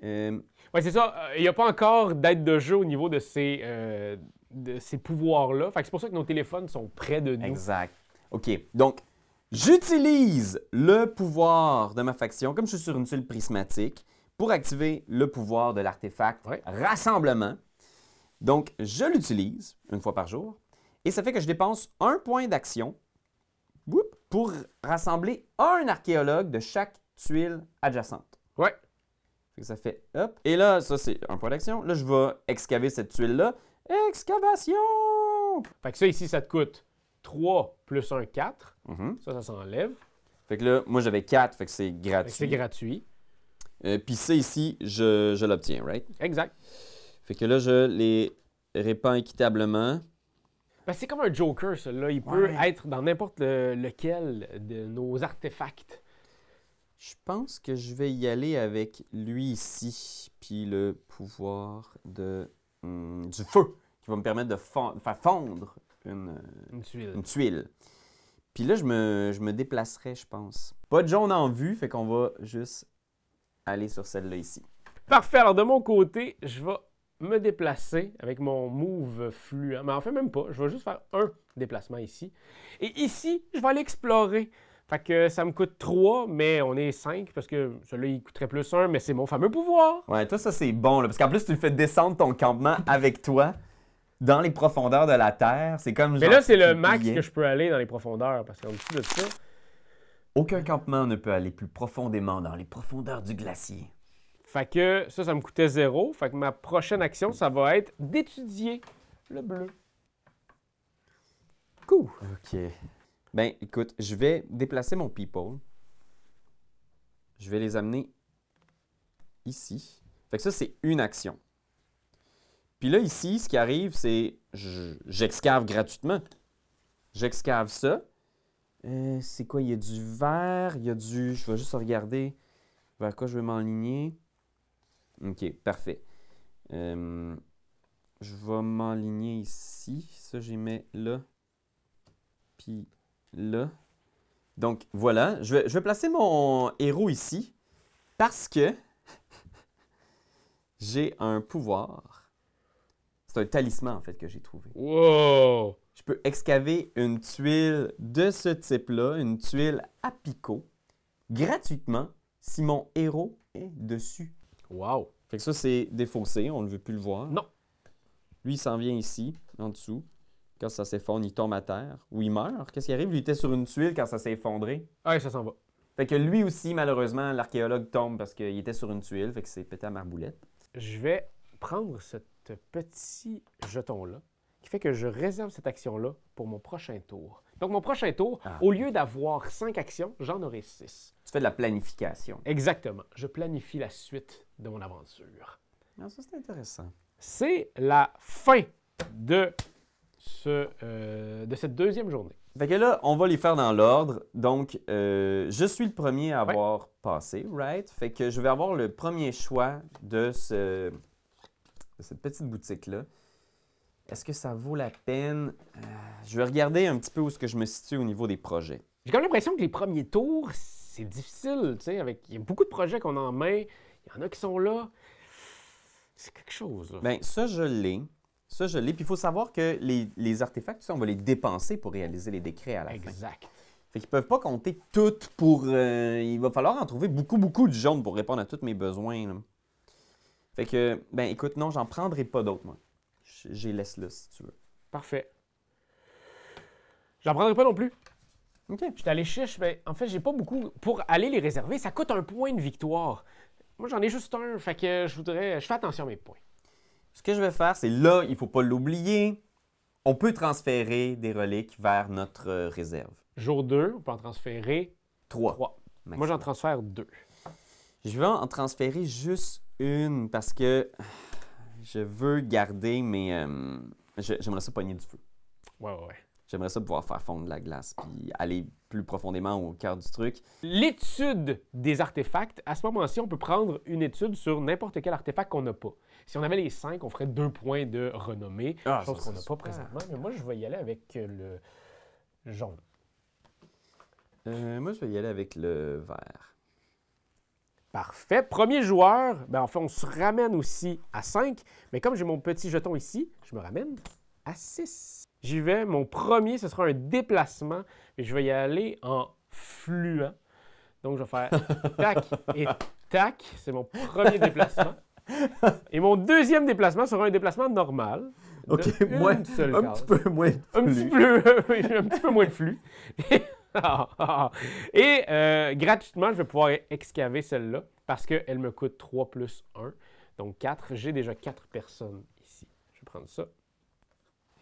[SPEAKER 1] Ouais, c'est ça. Il n'y a pas encore d'aide de jeu au niveau de ces pouvoirs-là. Fait que c'est pour ça que nos téléphones sont près de nous.
[SPEAKER 2] Exact. OK. Donc, j'utilise le pouvoir de ma faction, comme je suis sur une tuile prismatique, pour activer le pouvoir de l'artefact
[SPEAKER 1] Ouais.
[SPEAKER 2] rassemblement. Donc, je l'utilise une fois par jour. Et ça fait que je dépense un point d'action pour rassembler un archéologue de chaque tuile adjacente.
[SPEAKER 1] Ouais.
[SPEAKER 2] Fait que ça fait hop. Et là, ça, c'est un point d'action. Là, je vais excaver cette tuile-là. Excavation!
[SPEAKER 1] Fait que ça, ici, ça te coûte 3 plus 1, 4.
[SPEAKER 2] Mhm.
[SPEAKER 1] Ça s'enlève.
[SPEAKER 2] Fait que là, moi, j'avais 4, fait que c'est
[SPEAKER 1] Fait que
[SPEAKER 2] gratuit.
[SPEAKER 1] c'est gratuit.
[SPEAKER 2] Puis ça, ici, je l'obtiens, right?
[SPEAKER 1] Exact.
[SPEAKER 2] Fait que là, je les répands équitablement.
[SPEAKER 1] Ben, c'est comme un Joker, ça. Là. Il peut
[SPEAKER 2] Ouais.
[SPEAKER 1] être dans n'importe lequel de nos artefacts.
[SPEAKER 2] Je pense que je vais y aller avec lui ici, puis le pouvoir du feu, qui va me permettre de faire fondre
[SPEAKER 1] Une tuile.
[SPEAKER 2] une tuile. Puis là, je me déplacerai, je pense. Pas de jaune en vue, fait qu'on va juste aller sur celle-là ici.
[SPEAKER 1] Parfait. Alors, de mon côté, je vais me déplacer avec mon move fluent. Mais en fait, même pas. Je vais juste faire un déplacement ici. Et ici, je vais aller explorer. Fait que ça me coûte 3, mais on est 5 parce que celui-là, il coûterait plus 1, mais c'est mon fameux pouvoir.
[SPEAKER 2] Ouais, toi, ça, c'est bon, là, parce qu'en plus, tu le fais descendre ton campement avec toi dans les profondeurs de la Terre. C'est comme
[SPEAKER 1] Mais
[SPEAKER 2] genre
[SPEAKER 1] là, c'est
[SPEAKER 2] si
[SPEAKER 1] le
[SPEAKER 2] tu
[SPEAKER 1] max
[SPEAKER 2] pliais.
[SPEAKER 1] que je peux aller dans les profondeurs parce qu'en dessous de ça.
[SPEAKER 2] Aucun campement ne peut aller plus profondément dans les profondeurs du glacier.
[SPEAKER 1] Fait que ça me coûtait 0. Fait que ma prochaine action, ça va être d'étudier le bleu. Cool.
[SPEAKER 2] OK. Ben, écoute, je vais déplacer mon people. Je vais les amener ici. Fait que ça, c'est une action. Puis là, ici, ce qui arrive, c'est j'excave gratuitement. J'excave ça. C'est quoi? Il y a du vert, il y a du... Je vais juste regarder vers quoi je vais m'enligner. OK, parfait. Je vais m'enligner ici. Ça, j'y mets là. Puis là. Donc, voilà. Je vais placer mon héros ici parce que j'ai un pouvoir. C'est un talisman, en fait, que j'ai trouvé.
[SPEAKER 1] Wow!
[SPEAKER 2] Je peux excaver une tuile de ce type-là, une tuile à picot, gratuitement si mon héros est dessus.
[SPEAKER 1] Wow!
[SPEAKER 2] Fait que ça, c'est défaussé, on ne veut plus le voir.
[SPEAKER 1] Non.
[SPEAKER 2] Lui, il s'en vient ici, en dessous. Quand ça s'effondre, il tombe à terre ou il meurt. Qu'est-ce qui arrive? Lui, il était sur une tuile quand ça s'est effondré.
[SPEAKER 1] Ah, ça s'en va.
[SPEAKER 2] Fait que lui aussi, malheureusement, l'archéologue tombe parce qu'il était sur une tuile, fait que c'est pété à marboulette.
[SPEAKER 1] Je vais prendre ce petit jeton-là qui fait que je réserve cette action-là pour mon prochain tour. Donc, mon prochain tour, au lieu d'avoir 5 actions, j'en aurai 6.
[SPEAKER 2] Tu fais de la planification.
[SPEAKER 1] Exactement. Je planifie la suite de mon aventure.
[SPEAKER 2] Ah, ça, c'est intéressant.
[SPEAKER 1] C'est la fin de cette deuxième journée.
[SPEAKER 2] Fait que là, on va les faire dans l'ordre. Donc, je suis le premier à avoir passé, right? Fait que je vais avoir le premier choix de cette petite boutique-là. Est-ce que ça vaut la peine? Je vais regarder un petit peu où est-ce que je me situe au niveau des projets.
[SPEAKER 1] J'ai comme l'impression que les premiers tours, c'est difficile, tu sais, il y a beaucoup de projets qu'on a en main, il y en a qui sont là. C'est quelque chose, là.
[SPEAKER 2] Bien, ça, je l'ai. Ça, je l'ai. Puis il faut savoir que les artefacts, tu sais, on va les dépenser pour réaliser les décrets à la fin.
[SPEAKER 1] Exact.
[SPEAKER 2] Fait qu'ils peuvent pas compter toutes pour... il va falloir en trouver beaucoup, beaucoup de jaune pour répondre à tous mes besoins, là. Fait que, ben écoute, non, j'en prendrai pas d'autres, moi. J'y laisse là, si tu veux.
[SPEAKER 1] Parfait. J'en prendrai pas non plus.
[SPEAKER 2] OK.
[SPEAKER 1] Je suis allé chiche, mais en fait, j'ai pas beaucoup. Pour aller les réserver, ça coûte un point de victoire. Moi, j'en ai juste un, fait que je fais attention à mes points.
[SPEAKER 2] Ce que je vais faire, c'est là, il faut pas l'oublier, on peut transférer des reliques vers notre réserve.
[SPEAKER 1] Jour 2, on peut en transférer
[SPEAKER 2] 3.
[SPEAKER 1] Moi, j'en transfère 2.
[SPEAKER 2] Je vais en transférer juste une parce que Je veux garder mes... j'aimerais ça pogner du feu.
[SPEAKER 1] Ouais.
[SPEAKER 2] J'aimerais ça pouvoir faire fondre la glace puis aller plus profondément au cœur du truc.
[SPEAKER 1] L'étude des artefacts, à ce moment-ci, on peut prendre une étude sur n'importe quel artefact qu'on n'a pas. Si on avait les 5, on ferait 2 points de renommée, chose qu'on n'a pas présentement. Mais moi, je vais y aller avec le jaune.
[SPEAKER 2] Moi, je vais y aller avec le vert.
[SPEAKER 1] Parfait. Premier joueur, en fait, on se ramène aussi à 5. Mais comme j'ai mon petit jeton ici, je me ramène à 6. J'y vais. Mon premier, ce sera un déplacement. Et je vais y aller en fluent. Donc, je vais faire tac et tac. C'est mon premier déplacement. Et mon deuxième déplacement sera un déplacement normal.
[SPEAKER 2] OK, un petit peu moins de flux.
[SPEAKER 1] Un petit peu moins de flux. Et gratuitement, je vais pouvoir excaver celle-là parce qu'elle me coûte 3 plus 1. Donc 4. J'ai déjà 4 personnes ici. Je vais prendre ça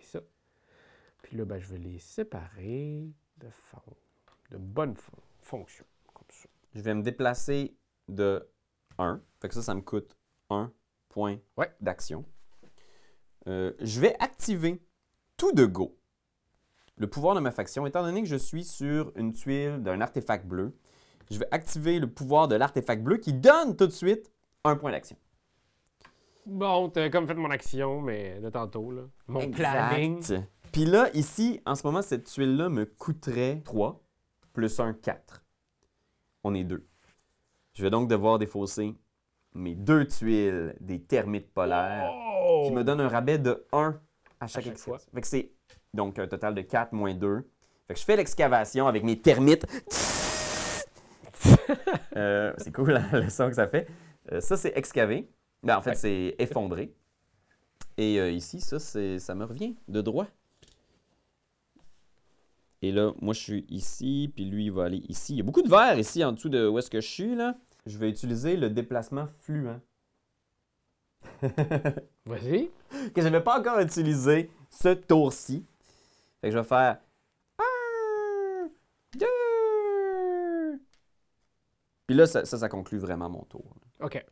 [SPEAKER 1] et ça. Puis là, je vais les séparer de bonne fonction. Comme ça.
[SPEAKER 2] Je vais me déplacer de 1. Fait que ça me coûte 1 point d'action. Je vais activer tout de go le pouvoir de ma faction. Étant donné que je suis sur une tuile d'un artefact bleu, je vais activer le pouvoir de l'artefact bleu qui donne tout de suite 1 point d'action.
[SPEAKER 1] Bon, t'as comme fait mon action, mais de tantôt, là. Mon planning.
[SPEAKER 2] Puis là, ici, en ce moment, cette tuile-là me coûterait 3 plus 1, 4. On est 2. Je vais donc devoir défausser mes 2 tuiles des termites polaires qui me donnent un rabais de 1 à chaque fois. Fait que c'est donc un total de 4 moins 2. Fait que je fais l'excavation avec mes termites. C'est cool le son que ça fait. Ça, c'est excavé. En fait, c'est effondré. Et ici, ça me revient de droit. Et là, moi, je suis ici, puis lui, il va aller ici. Il y a beaucoup de verre ici, en dessous de où est-ce que je suis, là. Je vais utiliser le déplacement fluent.
[SPEAKER 1] Vas-y.
[SPEAKER 2] Que je n'avais pas encore utilisé ce tour-ci. Fait que je vais faire 1, 2. Puis là, ça conclut vraiment mon tour.
[SPEAKER 1] OK.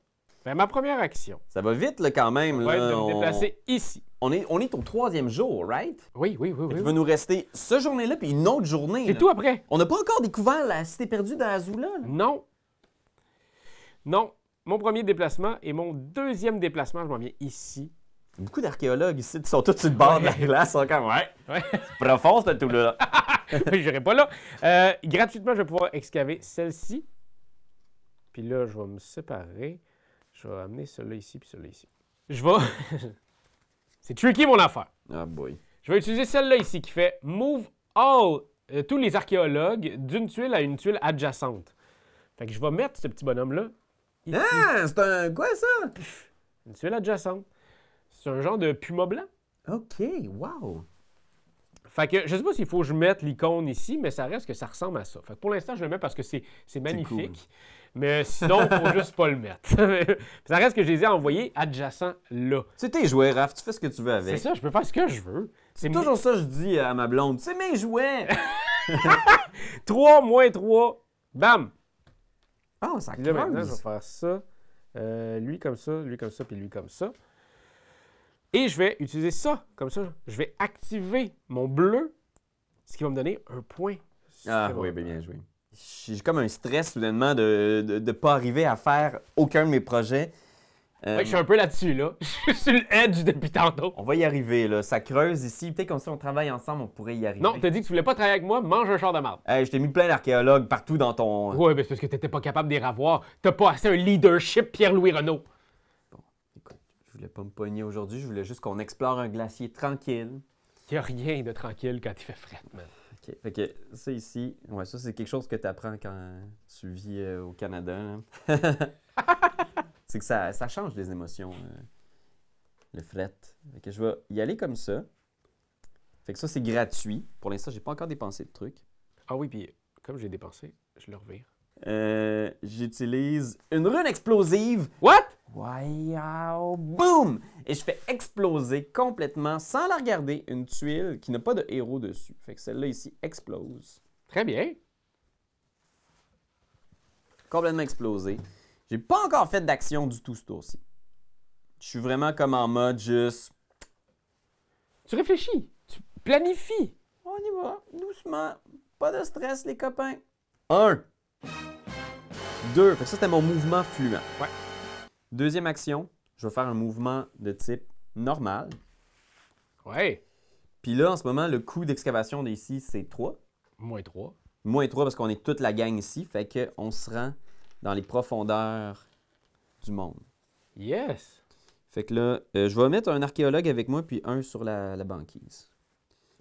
[SPEAKER 1] Ma première action.
[SPEAKER 2] Ça va vite, là, quand même.
[SPEAKER 1] On va être de me déplacer ici.
[SPEAKER 2] On est au 3e jour, right?
[SPEAKER 1] Oui.
[SPEAKER 2] Il va nous rester ce journée-là puis une autre journée.
[SPEAKER 1] C'est tout après.
[SPEAKER 2] On n'a pas encore découvert la cité perdue d'Azula.
[SPEAKER 1] Non. Mon premier déplacement et mon deuxième déplacement, je m'en viens ici.
[SPEAKER 2] Beaucoup d'archéologues ici qui sont tous sur le bord de la glace. Encore. C'est profond, ce tout-là.
[SPEAKER 1] Je n'irai pas là. Gratuitement, je vais pouvoir excaver celle-ci. Puis là, je vais me séparer. Je vais amener celle-là ici puis celle-là ici. Je vais... C'est tricky, mon affaire.
[SPEAKER 2] Ah boy.
[SPEAKER 1] Je vais utiliser celle-là ici qui fait « Move all tous les archéologues d'une tuile à une tuile adjacente ». Fait que je vais mettre ce petit bonhomme-là ici.
[SPEAKER 2] Ah! C'est un... Quoi, ça?
[SPEAKER 1] Une tuile adjacente. C'est un genre de puma blanc.
[SPEAKER 2] OK, wow!
[SPEAKER 1] Fait que je sais pas s'il faut que je mette l'icône ici, mais ça reste que ça ressemble à ça. Fait que pour l'instant, je le mets parce que c'est magnifique. Cool. Mais sinon, il faut juste pas le mettre. Ça reste que je les ai envoyés adjacents là.
[SPEAKER 2] C'est tes jouets, Raph. Tu fais ce que tu veux avec.
[SPEAKER 1] C'est ça, je peux faire ce que je veux.
[SPEAKER 2] C'est toujours ça que je dis à ma blonde. C'est mes jouets!
[SPEAKER 1] 3 moins 3. Bam!
[SPEAKER 2] Ah, ça creuse.
[SPEAKER 1] Là, maintenant, je vais faire ça. Lui comme ça, puis lui comme ça. Et je vais utiliser ça, comme ça. Je vais activer mon bleu, ce qui va me donner un point.
[SPEAKER 2] Ah oui, bien joué. J'ai comme un stress soudainement de ne pas arriver à faire aucun de mes projets.
[SPEAKER 1] Je suis un peu là-dessus, là. Je suis sur le edge depuis tantôt.
[SPEAKER 2] On va y arriver, là. Ça creuse ici. Peut-être comme ça, on travaille ensemble, on pourrait y arriver.
[SPEAKER 1] Non, t'as dit que tu voulais pas travailler avec moi, mange un char de marde.
[SPEAKER 2] Hey, je t'ai mis plein d'archéologues partout dans ton...
[SPEAKER 1] Ouais, mais c'est parce que t'étais pas capable de les revoir. T'as pas assez un leadership Pierre-Louis Renaud.
[SPEAKER 2] Bon, écoute, je voulais pas me pogner aujourd'hui. Je voulais juste qu'on explore un glacier tranquille.
[SPEAKER 1] Il y a rien de tranquille quand il fait fret, man.
[SPEAKER 2] OK. Fait que ça ici, ouais, ça c'est quelque chose que tu apprends quand tu vis au Canada. C'est que ça change les émotions, le fret. Fait que je vais y aller comme ça. Fait que ça, c'est gratuit. Pour l'instant, j'ai pas encore dépensé de trucs.
[SPEAKER 1] Ah oui, puis comme j'ai dépensé, je le revire.
[SPEAKER 2] J'utilise une rune explosive.
[SPEAKER 1] What?
[SPEAKER 2] Wow! Boom! Et je fais exploser complètement, sans la regarder, une tuile qui n'a pas de héros dessus. Fait que celle-là ici explose.
[SPEAKER 1] Très bien.
[SPEAKER 2] Complètement explosé. J'ai pas encore fait d'action du tout ce tour-ci. Je suis vraiment comme en mode juste...
[SPEAKER 1] Tu réfléchis, tu planifies.
[SPEAKER 2] On y va, doucement. Pas de stress, les copains. 1. 2. Fait que ça, c'était mon mouvement fluent.
[SPEAKER 1] Ouais.
[SPEAKER 2] Deuxième action, je vais faire un mouvement de type normal.
[SPEAKER 1] Ouais.
[SPEAKER 2] Puis là, en ce moment, le coût d'excavation d'ici, c'est 3.
[SPEAKER 1] -3.
[SPEAKER 2] -3 parce qu'on est toute la gang ici. Fait qu'on se rend dans les profondeurs du monde.
[SPEAKER 1] Yes.
[SPEAKER 2] Fait que là, je vais mettre un archéologue avec moi, puis un sur la banquise.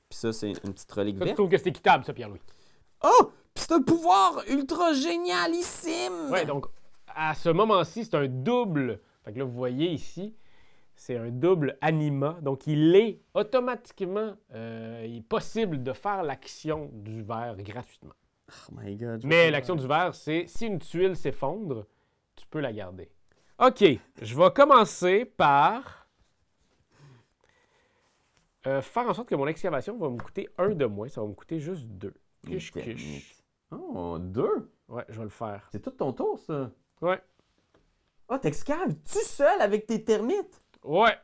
[SPEAKER 2] Puis ça, c'est une petite relique
[SPEAKER 1] Ça, tu
[SPEAKER 2] verte.
[SPEAKER 1] trouves que c'est équitable, ça, Pierre-Louis?
[SPEAKER 2] Oh! Puis c'est un pouvoir ultra génialissime!
[SPEAKER 1] Ouais, donc, à ce moment-ci, c'est un double. Fait que là, vous voyez ici, c'est un double anima. Donc, il est automatiquement il est possible de faire l'action du verre gratuitement.
[SPEAKER 2] Oh my God.
[SPEAKER 1] Mais l'action du verre, c'est si une tuile s'effondre, tu peux la garder. OK, je vais commencer par faire en sorte que mon excavation va me coûter 1 de moins. Ça va me coûter juste 2. Quiche, quiche.
[SPEAKER 2] Oh, 2?
[SPEAKER 1] Ouais, je vais le faire.
[SPEAKER 2] C'est tout ton tour, ça.
[SPEAKER 1] Ouais.
[SPEAKER 2] Ah, t'excaves-tu seul avec tes termites?
[SPEAKER 1] Ouais.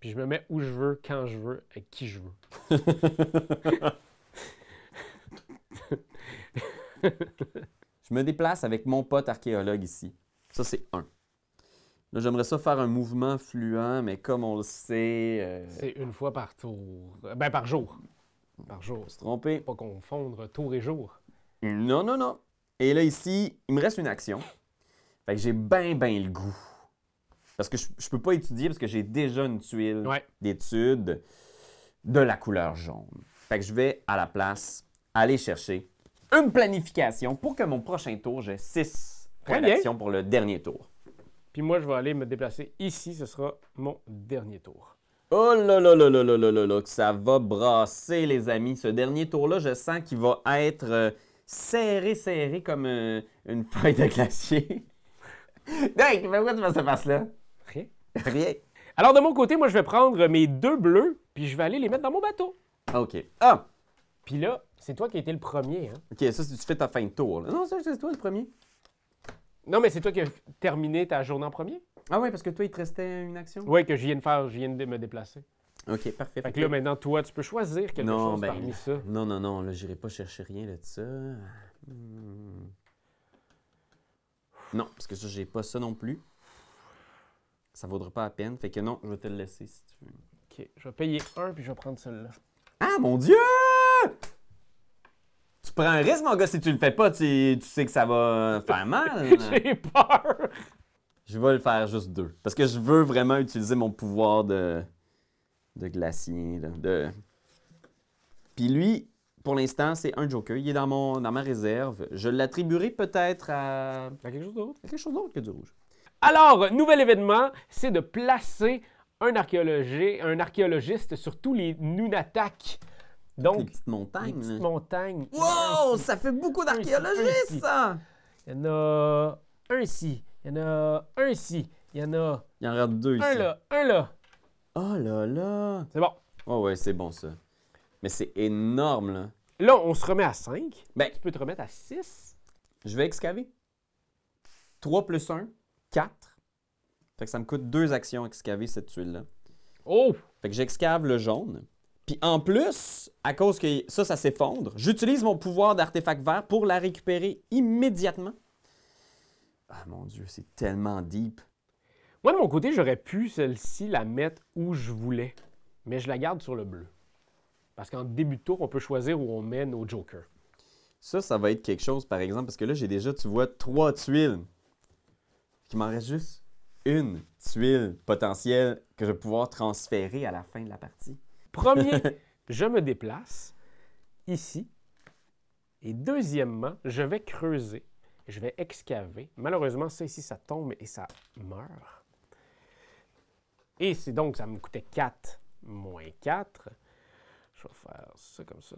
[SPEAKER 1] Puis je me mets où je veux, quand je veux, avec qui je veux.
[SPEAKER 2] Je me déplace avec mon pote archéologue ici. Ça, c'est 1. Là, j'aimerais ça faire un mouvement fluent, mais comme on le sait...
[SPEAKER 1] C'est une fois par tour. Ben, par jour. Par jour.
[SPEAKER 2] Se tromper.
[SPEAKER 1] Pas confondre tour et jour.
[SPEAKER 2] Non, non, non. Et là, ici, il me reste une action. Fait que j'ai ben le goût. Parce que je peux pas étudier parce que j'ai déjà une tuile d'étude de la couleur jaune. Fait que je vais, à la place, aller chercher une planification pour que mon prochain tour, j'ai 6 points d'action pour le dernier tour.
[SPEAKER 1] Puis moi, je vais aller me déplacer ici. Ce sera mon dernier tour.
[SPEAKER 2] Oh là là là là là là là là, que ça va brasser, les amis. Ce dernier tour-là, je sens qu'il va être serré comme une feuille de glacier. Dang, pourquoi tu fais cette face-là?
[SPEAKER 1] Rien.
[SPEAKER 2] Rien.
[SPEAKER 1] Alors, de mon côté, moi, je vais prendre mes 2 bleus, puis je vais aller les mettre dans mon bateau.
[SPEAKER 2] OK. Ah!
[SPEAKER 1] Puis là, c'est toi qui as été le premier, hein?
[SPEAKER 2] OK, ça, c'est tu fais ta fin de tour. Là. Non, ça, c'est toi le premier.
[SPEAKER 1] Non, mais c'est toi qui as terminé ta journée en premier?
[SPEAKER 2] Ah oui, parce que toi, il te restait une action?
[SPEAKER 1] Oui, que je viens de faire, je viens de me déplacer.
[SPEAKER 2] OK, parfait.
[SPEAKER 1] Fait que là, maintenant, toi, tu peux choisir quelque chose parmi ça.
[SPEAKER 2] Non, non, non, là, j'irai pas chercher rien de ça. Non, parce que ça, j'ai pas ça non plus. Ça vaudra pas la peine. Fait que non, je vais te le laisser si tu veux.
[SPEAKER 1] OK, je vais payer 1, puis je vais prendre celui-là.
[SPEAKER 2] Ah, mon Dieu! Tu prends un risque, mon gars, si tu le fais pas, tu sais que ça va faire mal.
[SPEAKER 1] J'ai peur!
[SPEAKER 2] Je vais le faire juste 2. Parce que je veux vraiment utiliser mon pouvoir de glacier. Là, Puis lui, pour l'instant, c'est un joker. Il est dans ma réserve. Je l'attribuerai peut-être à
[SPEAKER 1] quelque chose d'autre?
[SPEAKER 2] quelque chose d'autre que du rouge.
[SPEAKER 1] Alors, nouvel événement, c'est de placer un archéologiste sur tous les Nunatak. Donc,
[SPEAKER 2] les petites montagnes.
[SPEAKER 1] Les petites montagnes.
[SPEAKER 2] Wow! Ça fait beaucoup d'archéologistes, ça!
[SPEAKER 1] Il y en a un ici. Il y en a un ici. Il y en a...
[SPEAKER 2] Il y en reste 2 ici.
[SPEAKER 1] Un là, un là.
[SPEAKER 2] Oh là là!
[SPEAKER 1] C'est bon.
[SPEAKER 2] Oh ouais, c'est bon, ça. Mais c'est énorme, là.
[SPEAKER 1] Là, on se remet à 5.
[SPEAKER 2] Ben,
[SPEAKER 1] tu peux te remettre à 6.
[SPEAKER 2] Je vais excaver. 3 plus 1, 4. Fait que ça me coûte 2 actions excaver cette tuile-là.
[SPEAKER 1] Oh!
[SPEAKER 2] Fait que j'excave le jaune. Puis en plus, à cause que ça s'effondre, j'utilise mon pouvoir d'artefact vert pour la récupérer immédiatement. Ah mon Dieu, c'est tellement deep.
[SPEAKER 1] Moi, de mon côté, j'aurais pu celle-ci la mettre où je voulais. Mais je la garde sur le bleu. Parce qu'en début de tour, on peut choisir où on met nos jokers.
[SPEAKER 2] Ça va être quelque chose, par exemple, parce que là, j'ai déjà, tu vois, 3 tuiles. Il m'en reste juste une tuile potentielle que je vais pouvoir transférer à la fin de la partie.
[SPEAKER 1] Premier, je me déplace ici. Et deuxièmement, je vais creuser. Je vais excaver. Malheureusement, ça ici, ça tombe et ça meurt. Et c'est donc, ça me coûtait 4 moins 4. Je vais faire ça comme ça,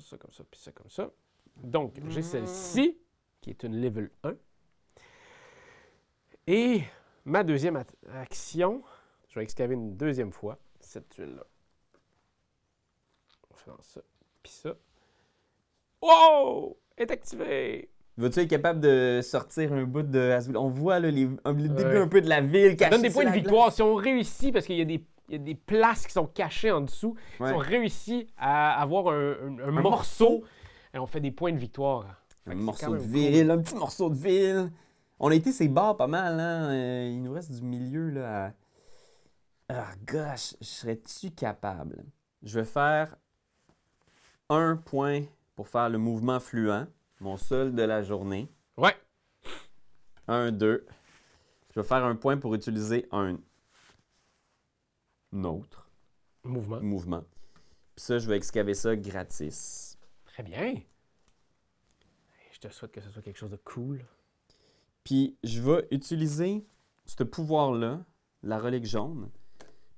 [SPEAKER 1] puis ça comme ça. Donc, j'ai celle-ci, qui est une level 1. Et ma deuxième action, je vais excaver une deuxième fois cette tuile-là. On fait ça, puis ça. Wow! Est activé!
[SPEAKER 2] Vas-tu être capable de sortir un bout de Azul? On voit là, le début
[SPEAKER 1] Ouais.
[SPEAKER 2] un peu de la ville
[SPEAKER 1] Ça
[SPEAKER 2] cachée
[SPEAKER 1] donne des
[SPEAKER 2] sous
[SPEAKER 1] points de
[SPEAKER 2] la
[SPEAKER 1] victoire. Si on réussit, parce qu'il y a des places qui sont cachées en dessous,
[SPEAKER 2] Ouais.
[SPEAKER 1] si on réussit à avoir un morceau, on fait des points de victoire. Fait
[SPEAKER 2] Un
[SPEAKER 1] que c'est
[SPEAKER 2] morceau
[SPEAKER 1] quand
[SPEAKER 2] de
[SPEAKER 1] même
[SPEAKER 2] ville, un petit morceau de ville. On a été ces bars pas mal, hein? Il nous reste du milieu, là. Ah, gosh, serais-tu capable? Je vais faire 1 point pour faire le mouvement fluent, mon seul de la journée.
[SPEAKER 1] cool. Ouais.
[SPEAKER 2] 1, 2. Je vais faire 1 point pour utiliser un autre
[SPEAKER 1] Mouvement.
[SPEAKER 2] mouvement. Puis ça, je vais excaver ça gratis.
[SPEAKER 1] Très bien. Je te souhaite que ce soit quelque chose de cool.
[SPEAKER 2] Puis je vais utiliser ce pouvoir-là, la relique jaune.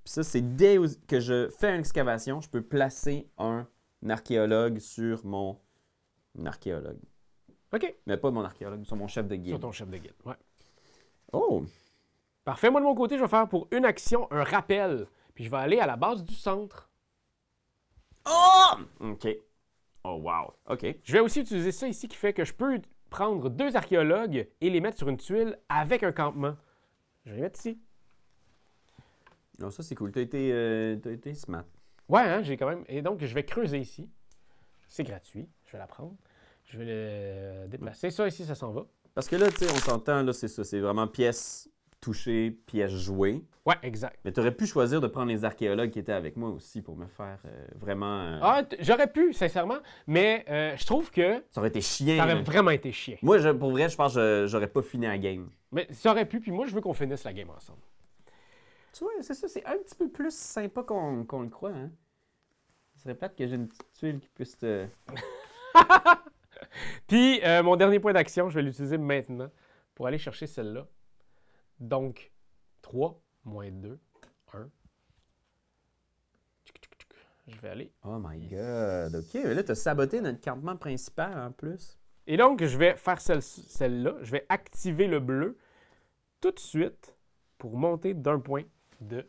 [SPEAKER 2] Puis ça, c'est dès que je fais une excavation, je peux placer un archéologue sur mon archéologue.
[SPEAKER 1] OK.
[SPEAKER 2] Mais pas mon archéologue, sur mon chef de
[SPEAKER 1] Sur
[SPEAKER 2] guilde.
[SPEAKER 1] ton chef de guilde. Ouais.
[SPEAKER 2] Oh!
[SPEAKER 1] Parfait. Moi, de mon côté, je vais faire pour une action un rappel. Puis je vais aller à la base du centre.
[SPEAKER 2] Oh! OK. Oh, wow. OK.
[SPEAKER 1] Je vais aussi utiliser ça ici qui fait que je peux prendre 2 archéologues et les mettre sur une tuile avec un campement. Je vais les mettre ici.
[SPEAKER 2] Oh, ça, c'est cool. T'as été smart.
[SPEAKER 1] Ouais, hein, j'ai quand même. Et donc, je vais creuser ici. C'est gratuit. Je vais la prendre. Je vais le déplacer. Ça, ici, ça s'en va.
[SPEAKER 2] Parce que là, tu sais, on s'entend, là, c'est ça. C'est vraiment pièce touchée, pièce jouée.
[SPEAKER 1] Ouais, exact.
[SPEAKER 2] Mais tu aurais pu choisir de prendre les archéologues qui étaient avec moi aussi pour me faire vraiment...
[SPEAKER 1] Ah, j'aurais pu, sincèrement, mais je trouve que
[SPEAKER 2] Ça aurait été chiant.
[SPEAKER 1] ça aurait
[SPEAKER 2] là.
[SPEAKER 1] vraiment été chiant.
[SPEAKER 2] Moi, pour vrai, je pense que j'aurais pas fini la game.
[SPEAKER 1] Mais ça aurait pu, puis moi, je veux qu'on finisse la game ensemble.
[SPEAKER 2] Tu vois, c'est ça, c'est un petit peu plus sympa qu'on le croit, hein. Ce serait plate que j'ai une petite tuile qui puisse te...
[SPEAKER 1] Puis, mon dernier point d'action, je vais l'utiliser maintenant pour aller chercher celle-là. Donc, 3 moins 2, 1. Je vais aller.
[SPEAKER 2] Oh my God, OK. Mais là, t'as saboté notre campement principal, en plus.
[SPEAKER 1] Et donc, je vais faire celle-là. Je vais activer le bleu tout de suite pour monter d'un point de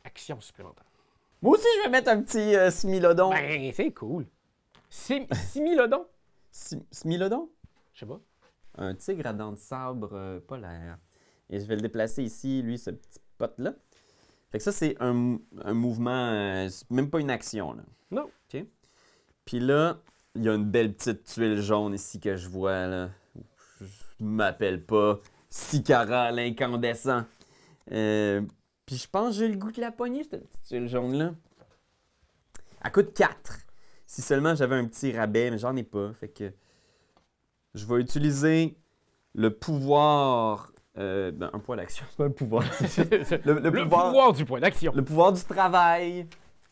[SPEAKER 1] action supplémentaire.
[SPEAKER 2] Moi aussi, je vais mettre un petit smilodon.
[SPEAKER 1] Ben, c'est cool. Similodon?
[SPEAKER 2] Smilodon?
[SPEAKER 1] Je sais pas.
[SPEAKER 2] Un tigre à dents de sabre polaire. Et je vais le déplacer ici, lui, ce petit pote-là. Fait que ça, c'est un mouvement, c'est même pas une action, là.
[SPEAKER 1] Non.
[SPEAKER 2] OK? Puis là, il y a une belle petite tuile jaune ici que je vois, là. Je m'appelle pas Sicara l'incandescent. Puis je pense que j'ai le goût de la poignée, cette petite tuile jaune-là. Elle coûte 4. Si seulement j'avais un petit rabais, mais j'en ai pas. Fait que je vais utiliser le pouvoir... un point d'action, c'est pas un pouvoir.
[SPEAKER 1] Le pouvoir du point d'action.
[SPEAKER 2] Le pouvoir du travail.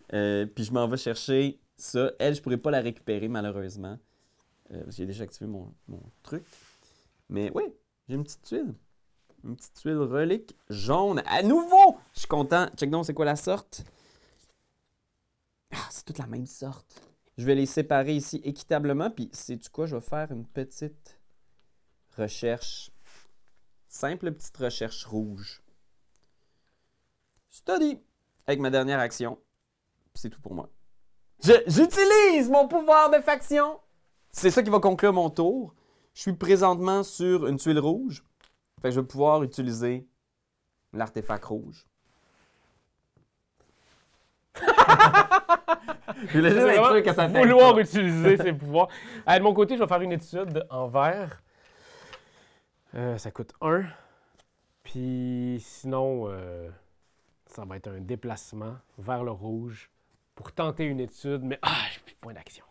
[SPEAKER 2] Puis je m'en vais chercher ça. Elle, je pourrais pas la récupérer, malheureusement. J'ai déjà activé mon truc. Mais oui, j'ai une petite tuile. Une petite tuile relique jaune. À nouveau! Je suis content. Check donc, c'est quoi la sorte? Ah, c'est toute la même sorte. Je vais les séparer ici équitablement. Puis, sais-tu quoi? Je vais faire une petite recherche. Simple petite recherche rouge. Study! Avec ma dernière action. Puis c'est tout pour moi. J'utilise mon pouvoir de faction! C'est ça qui va conclure mon tour. Je suis présentement sur une tuile rouge. Fait que je vais pouvoir utiliser l'artefact rouge. Je voulais juste être sûr que ça fait
[SPEAKER 1] vouloir
[SPEAKER 2] pas.
[SPEAKER 1] utiliser ses pouvoirs. De mon côté, je vais faire une étude en vert. Ça coûte 1. Puis sinon, ça va être un déplacement vers le rouge pour tenter une étude. Mais j'ai plus de point d'action.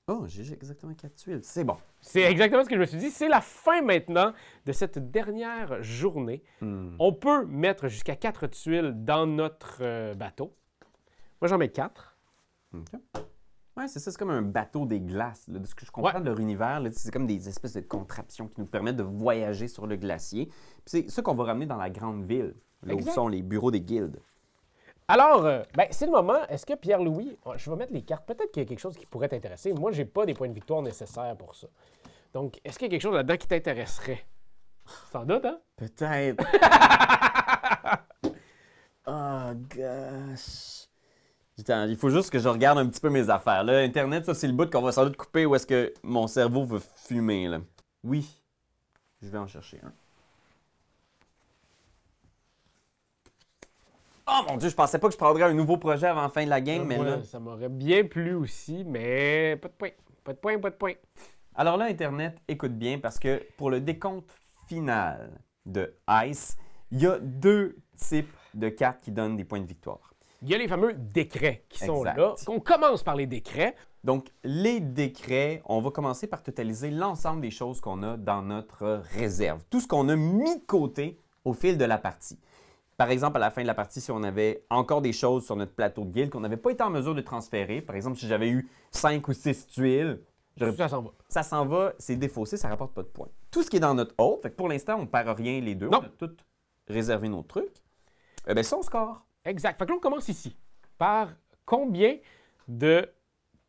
[SPEAKER 2] Oh, j'ai exactement 4 tuiles. C'est bon.
[SPEAKER 1] C'est exactement ce que je me suis dit. C'est la fin maintenant de cette dernière journée. On peut mettre jusqu'à 4 tuiles dans notre bateau. Moi, j'en mets 4.
[SPEAKER 2] OK. Ouais, c'est ça, c'est comme un bateau des glaces. Là. De ce que je comprends de leur univers, là, c'est comme des espèces de contraptions qui nous permettent de voyager sur le glacier. Puis c'est ça qu'on va ramener dans la grande ville, là où sont les bureaux des guildes.
[SPEAKER 1] Alors, c'est le moment. Est-ce que Pierre-Louis, je vais mettre les cartes. Peut-être qu'il y a quelque chose qui pourrait t'intéresser. Moi, j'ai pas des points de victoire nécessaires pour ça. Donc, est-ce qu'il y a quelque chose là-dedans qui t'intéresserait? Sans doute, hein?
[SPEAKER 2] Peut-être. Oh, gosh. Attends, il faut juste que je regarde un petit peu mes affaires. Là, Internet, ça, c'est le bout qu'on va sans doute couper où est-ce que mon cerveau veut fumer, là. Oui, je vais en chercher un. Oh mon Dieu, je pensais pas que je prendrais un nouveau projet avant la fin de la game, mais là...
[SPEAKER 1] Ça m'aurait bien plu aussi, mais pas de point. Pas de point, pas de point.
[SPEAKER 2] Alors là, Internet, écoute bien, parce que pour le décompte final de Ice, il y a 2 types de cartes qui donnent des points de victoire.
[SPEAKER 1] Il y a les fameux décrets qui sont
[SPEAKER 2] Exact.
[SPEAKER 1] là. On commence par les décrets.
[SPEAKER 2] Donc, les décrets, on va commencer par totaliser l'ensemble des choses qu'on a dans notre réserve. Tout ce qu'on a mis de côté au fil de la partie. Par exemple, à la fin de la partie, si on avait encore des choses sur notre plateau de guilde qu'on n'avait pas été en mesure de transférer, par exemple, si j'avais eu 5 ou 6 tuiles,
[SPEAKER 1] Ça s'en va.
[SPEAKER 2] ça s'en va, c'est défaussé, ça ne rapporte pas de points. Tout ce qui est dans notre hold, fait que pour l'instant, on ne perd rien les deux,
[SPEAKER 1] Non.
[SPEAKER 2] on a tout réservé nos trucs. Eh bien, ça, on score.
[SPEAKER 1] Exact. Fait que là, on commence ici. Par combien de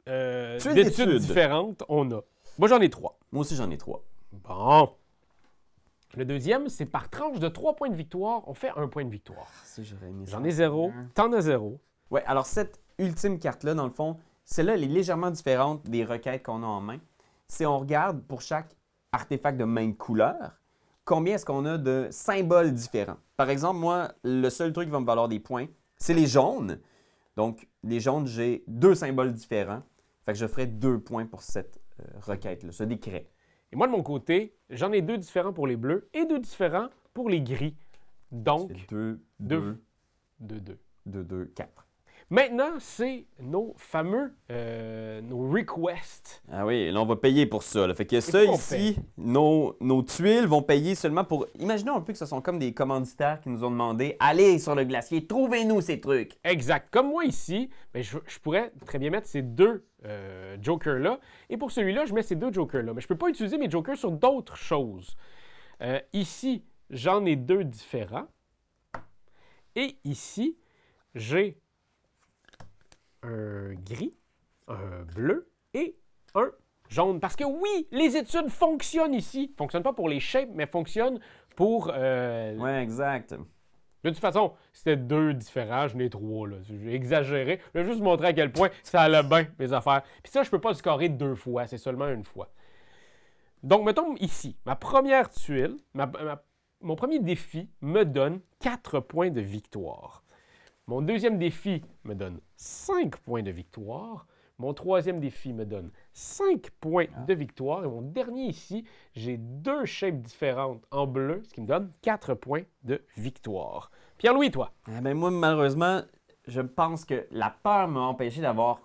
[SPEAKER 2] Tuiles
[SPEAKER 1] d'études
[SPEAKER 2] d'études.
[SPEAKER 1] différentes on a? Moi, j'en ai 3.
[SPEAKER 2] Moi aussi, j'en ai 3.
[SPEAKER 1] Bon. Le deuxième, c'est par tranche de 3 points de victoire, on fait 1 point de victoire.
[SPEAKER 2] Si j'aurais mis
[SPEAKER 1] J'en ai 0, t'en as 0.
[SPEAKER 2] Ouais, alors cette ultime carte-là, dans le fond, celle-là, elle est légèrement différente des requêtes qu'on a en main. C'est on regarde pour chaque artefact de même couleur, combien est-ce qu'on a de symboles différents. Par exemple, moi, le seul truc qui va me valoir des points, c'est les jaunes. Donc, les jaunes, j'ai 2 symboles différents. Fait que je ferai 2 points pour cette requête-là, ce décret.
[SPEAKER 1] Et moi, de mon côté, j'en ai 2 différents pour les bleus et 2 différents pour les gris. Donc,
[SPEAKER 2] C'est 2,
[SPEAKER 1] 2,
[SPEAKER 2] 2,
[SPEAKER 1] 2, 2.
[SPEAKER 2] 2, 2, 4.
[SPEAKER 1] Maintenant, c'est nos fameux nos requests.
[SPEAKER 2] Ah oui, là, on va payer pour ça. Là. Fait que ça,
[SPEAKER 1] faut qu'on
[SPEAKER 2] ici, nos tuiles vont payer seulement pour... Imaginons un peu que ce sont comme des commanditaires qui nous ont demandé « Allez sur le glacier, trouvez-nous ces trucs!
[SPEAKER 1] Exact. Comme moi ici, ben, je pourrais très bien mettre ces 2 jokers-là. Et pour celui-là, je mets ces 2 jokers-là. Mais je ne peux pas utiliser mes jokers sur d'autres choses. Ici, j'en ai 2 différents. Et ici, j'ai un gris, un bleu et un jaune. Parce que oui, les études fonctionnent ici. Ne fonctionnent pas pour les shapes, mais fonctionnent pour...
[SPEAKER 2] Ouais, exact.
[SPEAKER 1] De toute façon, c'était 2 différents, j'en ai 3. J'ai exagéré. Je vais juste montrer à quel point ça allait bien, mes affaires. Puis ça, je ne peux pas le scorer 2 fois, c'est seulement 1 fois. Donc, mettons ici, ma première tuile, mon premier défi me donne 4 points de victoire. Mon deuxième défi me donne 5 points de victoire. Mon troisième défi me donne 5 points de victoire. Et mon dernier ici, j'ai 2 shapes différentes en bleu, ce qui me donne 4 points de victoire. Pierre-Louis, toi?
[SPEAKER 2] Ah ben moi, malheureusement, je pense que la peur m'a empêché d'avoir...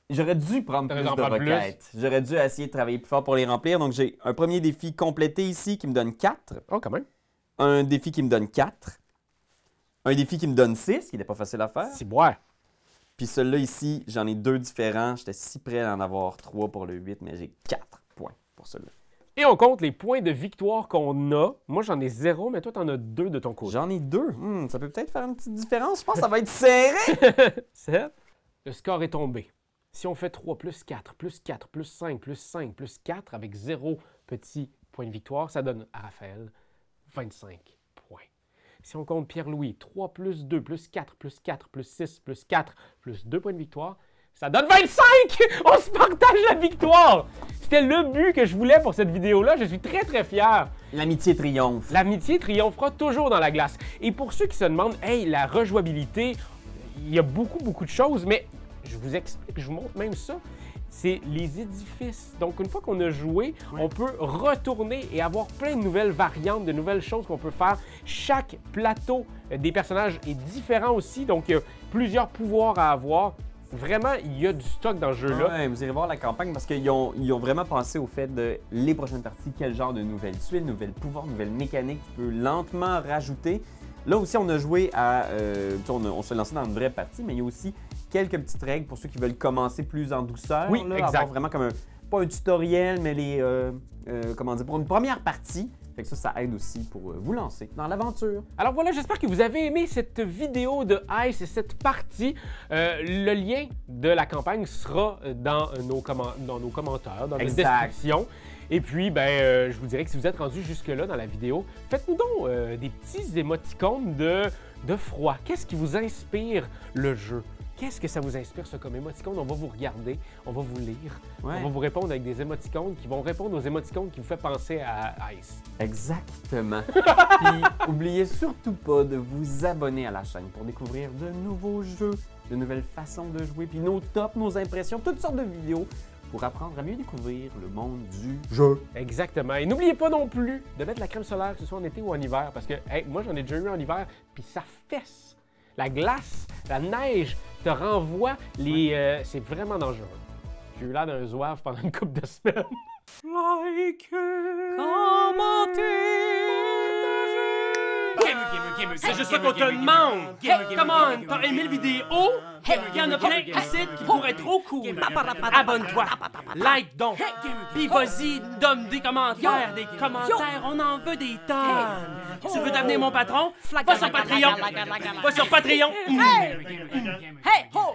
[SPEAKER 2] J'aurais dû prendre plus de requêtes. J'aurais dû essayer de travailler plus fort pour les remplir. Donc, j'ai un premier défi complété ici qui me donne 4.
[SPEAKER 1] Oh, quand même.
[SPEAKER 2] Un défi qui me donne 4. Un défi qui me donne 6, qui n'était pas facile à faire.
[SPEAKER 1] C'est boire.
[SPEAKER 2] Puis celui-là ici, j'en ai 2 différents. J'étais si près d'en avoir 3 pour le 8, mais j'ai 4 points pour celui-là.
[SPEAKER 1] Et on compte les points de victoire qu'on a. Moi, j'en ai 0, mais toi, t'en as 2 de ton côté.
[SPEAKER 2] J'en ai 2. Ça peut peut-être faire une petite différence. Je pense que ça va être serré.
[SPEAKER 1] 7. Le score est tombé. Si on fait 3 plus 4, plus 4, plus 5, plus 5, plus 4, avec 0 petit point de victoire, ça donne à Raphaël 25 points. Si on compte Pierre-Louis, 3 plus 2, plus 4, plus 4, plus 6, plus 4, plus 2 points de victoire, ça donne 25! On se partage la victoire! C'était le but que je voulais pour cette vidéo-là. Je suis très, très fier.
[SPEAKER 2] L'amitié triomphe.
[SPEAKER 1] L'amitié triomphera toujours dans la glace. Et pour ceux qui se demandent, hey, la rejouabilité, il y a beaucoup de choses, mais je vous explique, je vous montre même ça. C'est les édifices. Donc, une fois qu'on a joué, on peut retourner et avoir plein de nouvelles variantes, de nouvelles choses qu'on peut faire. Chaque plateau des personnages est différent aussi, donc il y a plusieurs pouvoirs à avoir. Vraiment, il y a du stock dans ce jeu-là.
[SPEAKER 2] Ouais, vous irez voir la campagne parce qu'ils ont vraiment pensé au fait de les prochaines parties, quel genre de nouvelles tuiles, nouvelles pouvoirs, nouvelles mécaniques tu peux lentement rajouter. Là aussi, on a joué à... on s'est lancé dans une vraie partie, mais il y a aussi quelques petites règles pour ceux qui veulent commencer plus en douceur.
[SPEAKER 1] Oui,
[SPEAKER 2] là,
[SPEAKER 1] exact.
[SPEAKER 2] avoir vraiment comme pas un tutoriel, mais comment dire, pour une première partie. Fait que ça aide aussi pour vous lancer dans l'aventure.
[SPEAKER 1] Alors voilà, j'espère que vous avez aimé cette vidéo de Ice et cette partie. Le lien de la campagne sera dans nos commentaires, dans la description. Et puis, je vous dirais que si vous êtes rendu jusque-là dans la vidéo, faites-nous donc des petits émoticônes de froid. Qu'est-ce qui vous inspire le jeu? Qu'est-ce que ça vous inspire, ça, comme émoticône? On va vous regarder, on va vous lire,
[SPEAKER 2] Ouais.
[SPEAKER 1] on va vous répondre avec des émoticônes qui vont répondre aux émoticônes qui vous fait penser à Ice.
[SPEAKER 2] Exactement. Puis, oubliez surtout pas de vous abonner à la chaîne pour découvrir de nouveaux jeux, de nouvelles façons de jouer, puis nos tops, nos impressions, toutes sortes de vidéos pour apprendre à mieux découvrir le monde du jeu.
[SPEAKER 1] Exactement. Et n'oubliez pas non plus de mettre la crème solaire, que ce soit en été ou en hiver, parce que hey, moi, j'en ai déjà eu en hiver, puis ça fesse. La glace, la neige te renvoie les... c'est vraiment dangereux. J'ai eu l'air d'un zouave pendant une couple de semaines. Like
[SPEAKER 3] C'est juste ça qu'on te demande! Hey, come on! T'as aimé le vidéo? Hey, y'en a plein ici qui pourraient être trop cool! Abonne-toi! Like donc! Puis vas-y, donne des commentaires! Des commentaires, on en veut des tonnes! Tu veux devenir mon patron? Va sur Patreon! Va sur Patreon!
[SPEAKER 4] Hey! Ho!